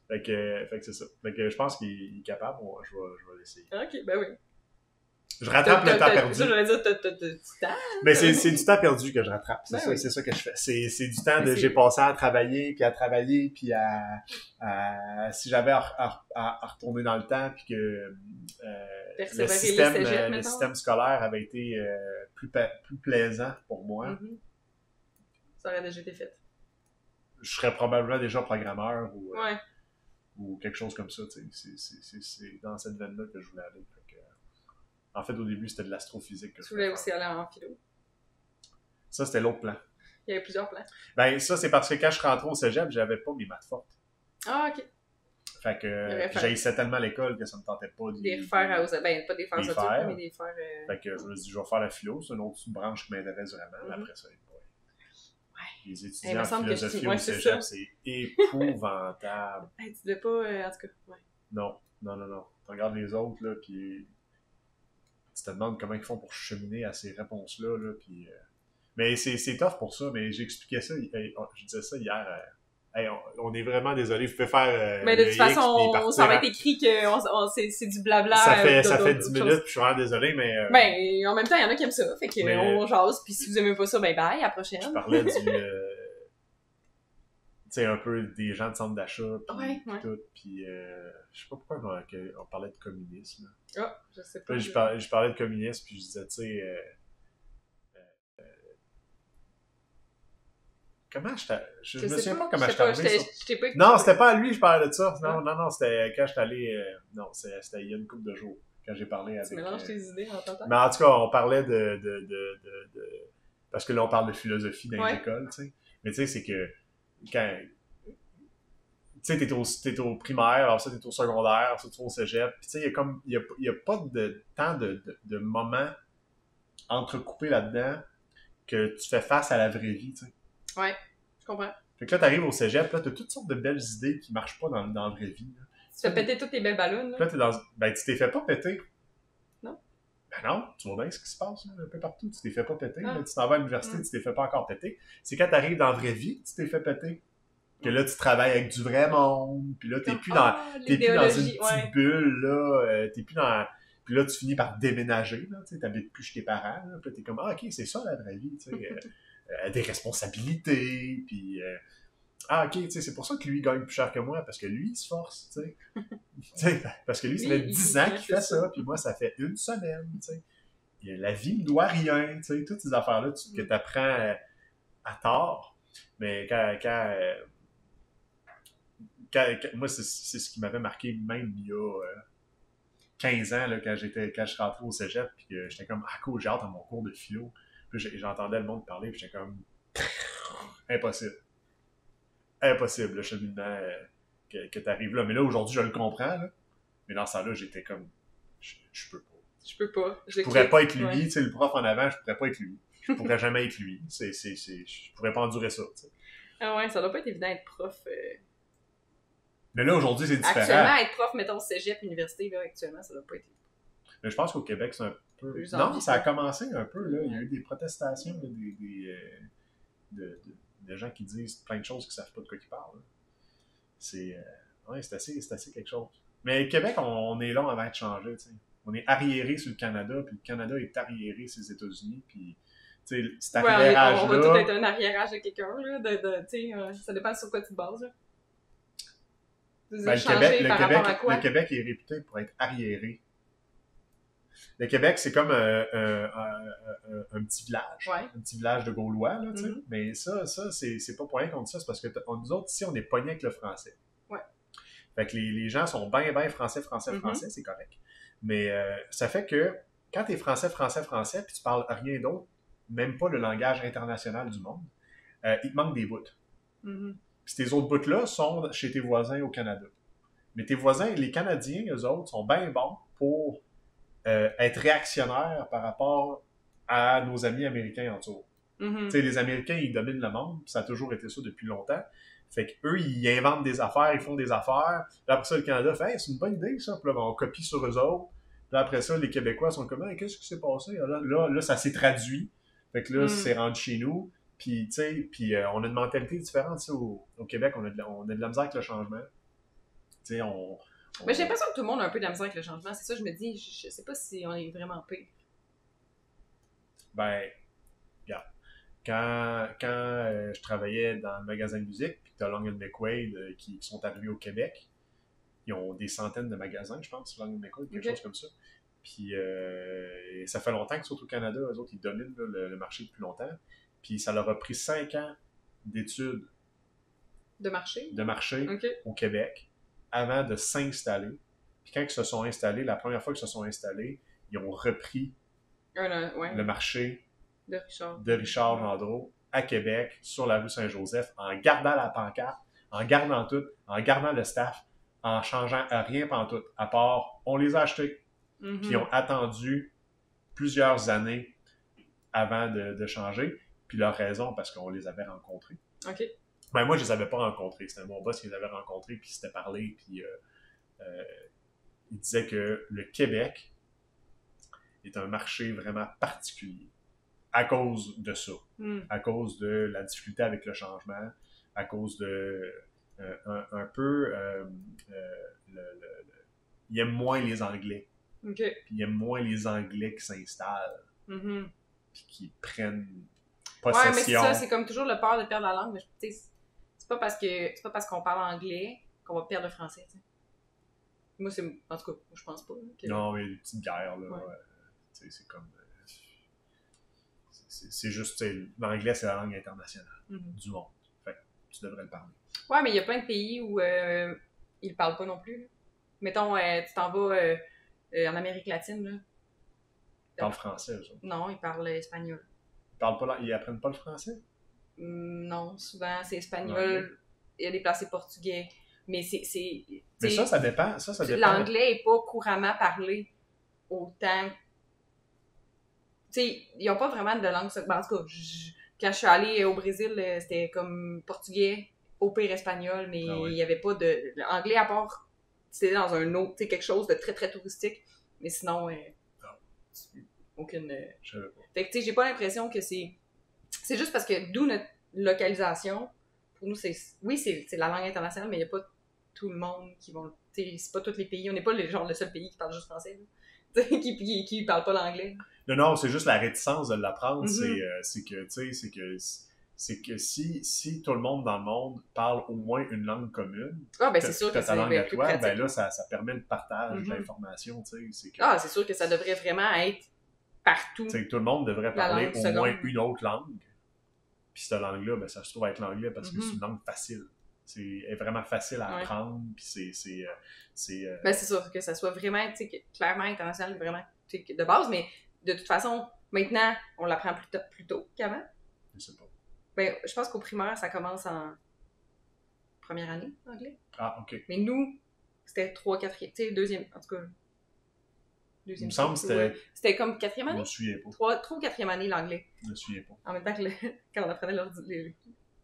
Fait que c'est ça. Fait que je pense qu'il est capable. Je vais l'essayer. Ok, ben oui. Je rattrape le temps perdu. Ça, j'allais dire, t'as du temps. Mais c'est du temps perdu que je rattrape. C'est Ben ça, oui. c'est ça que je fais. C'est du temps de j'ai passé à travailler, puis si j'avais à retourner dans le temps, puis que le système scolaire avait été plus plaisant pour moi, ça aurait déjà été fait. je serais probablement déjà programmeur Ouais. ou quelque chose comme ça. C'est dans cette veine-là que je voulais aller. En fait, au début, c'était de l'astrophysique. Tu voulais aussi aller en philo. Ça, c'était l'autre plan. Il y avait plusieurs plans. Ben, ça, c'est parce que quand je rentrais au cégep, j'avais pas mes maths fortes. Ah, ok. Fait que j'haïssais tellement l'école que ça me tentait pas de les refaire ben, pas des faire ça tout, mais des faire... Fait que je me suis dit, je vais faire la philo, c'est une autre branche qui m'intéresse vraiment. Après ça, les étudiants en philosophie au cégep, c'est épouvantable. Tu devais pas, en tout cas, ouais. Non. Tu regardes les autres, là, puis tu te demandes comment ils font pour cheminer à ces réponses-là, là, puis... Mais c'est tough pour ça, mais j'expliquais ça, je disais ça hier... on est vraiment désolé, vous pouvez faire. Mais de toute façon, ça va être écrit que c'est du blabla. Ça fait 10 minutes, puis je suis vraiment désolé, mais. Ben, en même temps, il y en a qui aiment ça. Fait que on jase, puis si vous aimez pas ça, ben bye, à la prochaine. Je parlais du. Tu sais, un peu des gens de centre d'achat, puis tout. Puis, je sais pas pourquoi on parlait de communisme. Ah, je sais pas. Je parlais de communisme, puis je disais, tu sais. Comment je me souviens pas comment je t'ai arrivé. Non, c'était pas à lui je parlais de ça. Non, c'était quand j'étais allé. Non, c'était il y a une couple de jours, quand j'ai parlé avec. Tu mélanges tes idées en temps. Mais en tout cas, on parlait de parce que là, on parle de philosophie dans les écoles, tu sais. Mais tu sais, c'est que quand. Tu sais, t'es au primaire, alors ça, t'es au secondaire, ça, t'es au cégep. Puis tu sais, il y a pas de temps de moments entrecoupés là-dedans que tu fais face à la vraie vie, tu sais. Ouais, je comprends. Fait que là, t'arrives au cégep, là, t'as toutes sortes de belles idées qui marchent pas dans la vraie vie. Là. Tu fais péter toutes tes belles ballons. Là, t'es dans... Ben, tu t'es fait pas péter. Non. Ben non, tu vois bien ce qui se passe là, un peu partout. Tu t'es fait pas péter. Là, tu t'en vas à l'université, tu t'es fait pas encore péter. C'est quand t'arrives dans la vraie vie, tu t'es fait péter. Que là, tu travailles avec du vrai monde. Puis là, t'es plus dans une petite bulle. Là, t'es plus dans... Puis là, tu finis par déménager. Là, t'habites plus chez tes parents. Là, puis là, t'es comme, ah, OK, c'est ça la vraie vie. Tu sais. Des responsabilités, puis ok, tu sais, c'est pour ça que lui gagne plus cher que moi, parce que lui, il se force, tu sais. Parce que lui, ça fait 10 ans qu'il fait ça, puis moi, ça fait une semaine, tu sais. La vie ne doit rien, tu sais, toutes ces affaires-là que tu apprends à tort, mais quand moi, c'est ce qui m'avait marqué même il y a 15 ans, là, quand je suis rentré au cégep, puis que j'étais comme, ah cool, j'ai hâte à mon cours de philo. Puis j'entendais le monde parler, puis j'étais comme... Impossible, le cheminement que t'arrives là. Mais là, aujourd'hui, je le comprends, là. Mais dans ce temps-là, j'étais comme... Je peux pas. Je peux pas. Je pourrais pas être lui, tu sais, le prof en avant, je pourrais pas être lui. Je pourrais jamais être lui. Je pourrais pas endurer ça, tu sais. Ah ouais, ça doit pas être évident d'être prof. Mais là, aujourd'hui, c'est différent. Actuellement, être prof, mettons, cégep, université, là, actuellement, ça doit pas être évident. Mais je pense qu'au Québec, c'est un peu... Non, ça a commencé un peu, là. Il y a eu des protestations, là, de gens qui disent plein de choses qui savent pas de quoi ils parlent. Là. C'est assez quelque chose. Mais au Québec, on est long avant de changer, tu sais. On est arriéré sur le Canada, puis le Canada est arriéré sur les États-Unis, puis... Tu sais, cet arriérage-là... on va tout être un arriérage de quelqu'un, là, tu sais, ça dépend sur quoi tu te bases, là. Ben, le Québec est réputé pour être arriéré. Le Québec, c'est comme un petit village. Ouais. Un petit village de Gaulois, là, tu sais. Mais ça, c'est pas pour rien qu'on dit ça, c'est parce que nous autres, ici, on est pognés avec le français. Ouais. Fait que les gens sont bien français, c'est correct. Mais ça fait que quand t'es français, puis tu parles rien d'autre, même pas le langage international du monde, il te manque des bouts. Puis ces autres bouts-là sont chez tes voisins au Canada. Mais tes voisins, les Canadiens, eux autres, sont bien bons pour être réactionnaires par rapport à nos amis américains autour. Tu sais, les Américains, ils dominent le monde, ça a toujours été ça depuis longtemps. Fait qu'eux, ils inventent des affaires, ils font des affaires. Puis après ça, le Canada fait hey, c'est une bonne idée, ça. Puis là, on copie sur eux autres. Puis après ça, les Québécois sont comme hey, qu'est-ce qui s'est passé? Là, ça s'est traduit. Fait que là, c'est rendu chez nous. Puis, tu sais, on a une mentalité différente. Au Québec, on a de la misère avec le changement. Tu sais, Mais j'ai l'impression que tout le monde a un peu de la misère avec le changement. C'est ça, je me dis, je sais pas si on est vraiment pire. Ben, regarde. Quand je travaillais dans le magasin de musique, puis que t'as Long & McQuaid qui sont arrivés au Québec, ils ont des centaines de magasins, je pense, Long & McQuaid, quelque chose comme ça. Puis ça fait longtemps qu'ils sont au Canada, eux autres, ils dominent là, le marché depuis longtemps. Puis ça leur a pris 5 ans d'études de marché au Québec avant de s'installer. Puis quand ils se sont installés, la première fois qu'ils se sont installés, ils ont repris le marché de Richard Landreau à Québec, sur la rue Saint-Joseph, en gardant la pancarte, en gardant tout, en gardant le staff, en changeant rien pantoute, à part, on les a achetés. Puis ils ont attendu plusieurs années avant de changer. Puis leur raison, parce qu'on les avait rencontrés. OK. Ben moi, je les avais pas rencontrés. C'était mon boss qui les avait rencontrés, puis il s'était parlé, puis il disait que le Québec est un marché vraiment particulier à cause de ça. À cause de la difficulté avec le changement, à cause de un peu il aime moins les Anglais. Okay. Puis il aime moins les Anglais qui s'installent. Puis qui prennent possession. Ouais, mais c'est ça, c'est comme toujours le peur de perdre la langue. Mais c'est pas parce qu'on parle anglais qu'on va perdre le français. T'sais. Moi, en tout cas, je pense pas. Non, mais une petite guerre, là. C'est comme. C'est juste, l'anglais, c'est la langue internationale du monde. Fait que tu devrais le parler. Ouais, mais il y a plein de pays où ils le parlent pas non plus. Là. Mettons, tu t'en vas en Amérique latine, là. Ils parlent français, eux autres. Non, ils parlent espagnol. Ils apprennent pas le français? Non, souvent, c'est espagnol. Il y a des placés portugais. Mais mais ça dépend. L'anglais est pas couramment parlé autant. Tu sais, ils n'ont pas vraiment de langue. En tout cas, quand je suis allée au Brésil, c'était comme portugais, au pire espagnol, mais il n'y avait pas de. L'anglais, à part, c'était dans un autre, tu sais, quelque chose de très, très touristique. Mais sinon, aucune. Je savais pas. Fait que, tu sais, j'ai pas l'impression que c'est. C'est juste parce que, d'où notre localisation, pour nous, c'est la langue internationale, mais il n'y a pas tout le monde qui vont. Tu sais, c'est pas tous les pays. On n'est pas le seul pays qui parle juste français, qui parle pas l'anglais. Non, c'est juste la réticence de l'apprendre. C'est que si tout le monde dans le monde parle au moins une langue commune, c'est sûr que ta langue à toi, pratique. Ben là, ça permet le partage de l'information. C'est sûr que ça devrait vraiment être partout. Tout le monde devrait parler au moins une autre langue. Puis cette langue-là, ben, ça se trouve être l'anglais parce que c'est une langue facile. C'est vraiment facile à apprendre. Puis Ben, c'est sûr que ça soit vraiment, clairement international, vraiment de base, mais de toute façon, maintenant, on l'apprend plus tôt qu'avant. Je sais pas. Ben, je pense qu'au primaire, ça commence en première année, l'anglais. Ah, OK. Mais nous, c'était 3, 4e, tu sais, deuxième, en tout cas. Il me semble que c'était... C'était comme 4e année? Je me souviens pas. 3 ou 4e année, l'anglais. Je me souviens pas. En même temps que quand on apprenait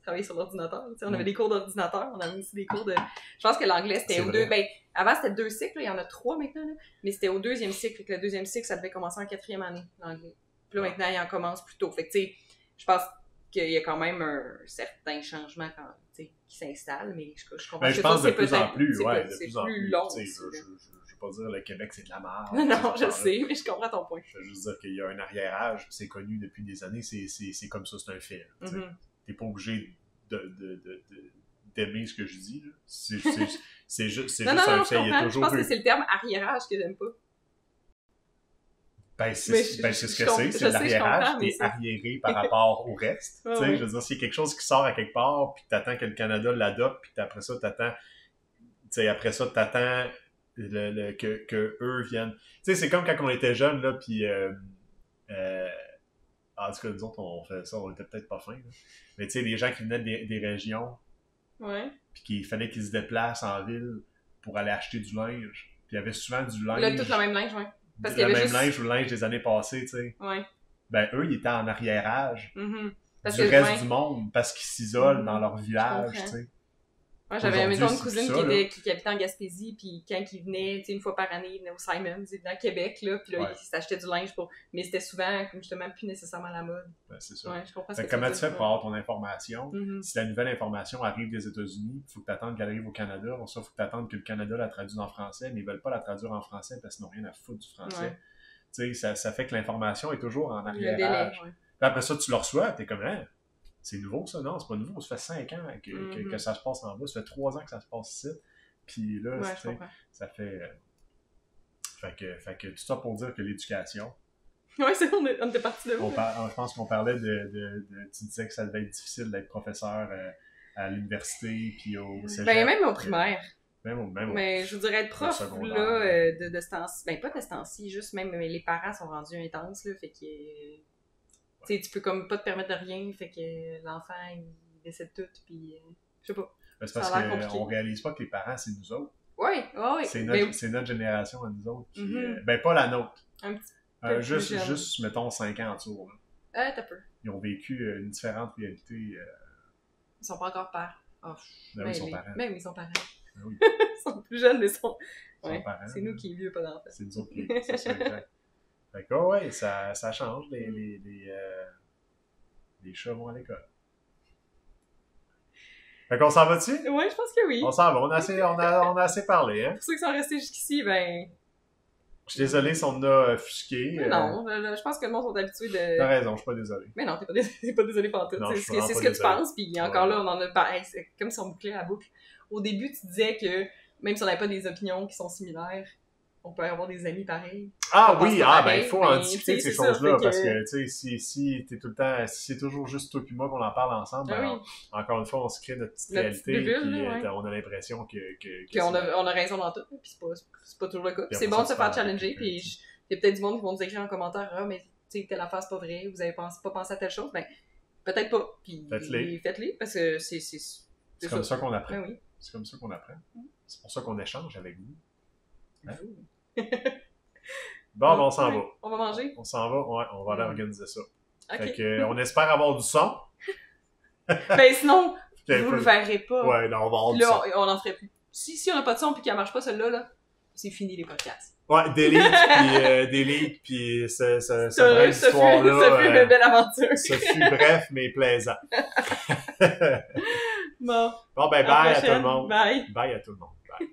travailler sur l'ordinateur, on avait des cours d'ordinateur, on avait aussi des cours de... Je pense que l'anglais, c'était au deux... Ben, avant, c'était 2 cycles, il y en a 3 maintenant, là, mais c'était au 2e cycle. Le 2e cycle, ça devait commencer en 4e année, l'anglais. Puis là, maintenant, il en commence plus tôt. Fait que, tu sais, je pense qu'il y a quand même un certain changement qui s'installe, mais je comprends ben, je pense que de plus en plus, c'est plus long. Je veux pas dire le Québec, c'est de la merde. Non, je sais, mais je comprends ton point. Je veux juste dire qu'il y a un arriérage, c'est connu depuis des années, c'est comme ça, c'est un fait. T'es pas obligé d'aimer ce que je dis. C'est juste un fait. Il y a toujours je pense que c'est le terme arriérage que j'aime pas. Ben, c'est ce que c'est de l'arriérage, t'es arriéré par rapport au reste. Je veux dire, s'il y a quelque chose qui sort à quelque part, puis t'attends que le Canada l'adopte, puis après ça, t'attends que eux viennent. Tu sais, c'est comme quand on était jeunes, là, puis en tout cas, nous autres, on fait ça, on était peut-être pas fins, là. Mais tu sais, les gens qui venaient des régions, puis qu'il fallait qu'ils se déplacent en ville pour aller acheter du linge, puis il y avait souvent du linge... tout le même linge, Parce le même linge ou le linge des années passées, tu sais. Ben, eux, ils étaient en arriérage du reste du monde parce qu'ils s'isolent dans leur village, tu sais. Moi, j'avais une cousine qui habitait en Gaspésie, puis quand il venait, tu sais, une fois par année, il venait au Simons, il venait à Québec, là, puis là, il s'achetait du linge pour... Mais c'était souvent, comme justement, plus nécessairement la mode. Ben, c'est ça. Ouais, je comprends comment tu fais pour avoir ton information? Si la nouvelle information arrive des États-Unis, il faut que tu attendes qu'elle arrive au Canada. Il faut que tu attendes que le Canada la traduise en français, mais ils veulent pas la traduire en français parce qu'ils n'ont rien à foutre du français. Tu sais, ça fait que l'information est toujours en arrière-âge. Puis après ça, tu le reçois, t'es comme, hein? C'est nouveau, ça? Non, c'est pas nouveau. Ça fait 5 ans que ça se passe en bas. Ça fait 3 ans que ça se passe ici. Puis là, ça fait... Fait que tout ça pour dire que l'éducation... Oui, c'est on était parti de là. Je pense qu'on parlait tu disais que ça devait être difficile d'être professeur à l'université puis au cégep. Ben, même au primaire. Même mais je vous dirais être prof, là, de ce temps-ci. Ben, pas de ce temps-ci, juste même les parents sont rendus intenses, là, fait que... Tu sais, tu peux comme pas te permettre de rien, fait que l'enfant, il décide tout, puis je sais pas. Ben, c'est parce qu'on réalise pas que les parents, c'est nous autres. Oui. C'est notre génération à nous autres. Puis, ben, pas la nôtre. Un petit peu juste, mettons, 5 ans en dessous. T'as peu. Ils ont vécu une différente réalité. Ils sont pas encore pères. Oui, ils sont parents. Même ils sont parents. Ben oui. Ils sont plus jeunes, mais ils sont parents. C'est nous qui est vieux, pas d'enfants. C'est nous autres qui c'est ça, exact. Fait que, ça change. Les chats vont à l'école. Fait qu'on s'en va dessus? Oui, je pense que oui. On s'en va. On a assez parlé, hein? Pour ceux qui sont restés jusqu'ici, ben... Je suis désolé si on a offusqué. Non, je pense que le monde sont habitués de... T'as raison, je suis pas désolé. Mais non, t'es pas désolé pour tout. C'est ce que tu penses, puis encore là, on en a pas... C'est comme si on bouclait la boucle. Au début, tu disais que même si on n'avait pas des opinions qui sont similaires, on peut avoir des amis pareils. Ah oui, ben il faut en discuter de ces choses-là, parce que, tu sais, si t'es tout le temps, si c'est toujours juste toi et moi qu'on en parle ensemble, encore une fois, on se crée notre petite réalité, puis on a l'impression qu'on a raison dans tout, puis c'est pas toujours le cas. C'est bon de se faire challenger, puis il y a peut-être du monde qui vont nous écrire en commentaire, mais tu sais, telle affaire, c'est pas vrai, vous avez pas pensé à telle chose, ben peut-être pas, puis faites-les, parce que c'est comme ça qu'on apprend. Ben oui. C'est comme ça qu'on apprend. C'est pour ça qu'on échange avec vous. Hein? Bon, on s'en va. On va manger? On s'en va, on va aller organiser ça. Okay. Fait que, on espère avoir du son. Ben sinon, vous le verrez pas. Ouais, là, on va avoir du son. Là, on en ferait plus. Si on n'a pas de son puis qu'elle marche pas, celle-là, là, c'est fini les podcasts. Ouais, delete, puis ce bref histoire-là. Ça fut une belle aventure. Ça fut bref, mais plaisant. Bon, ben, bye à tout le monde. Bye. Bye à tout le monde. Bye.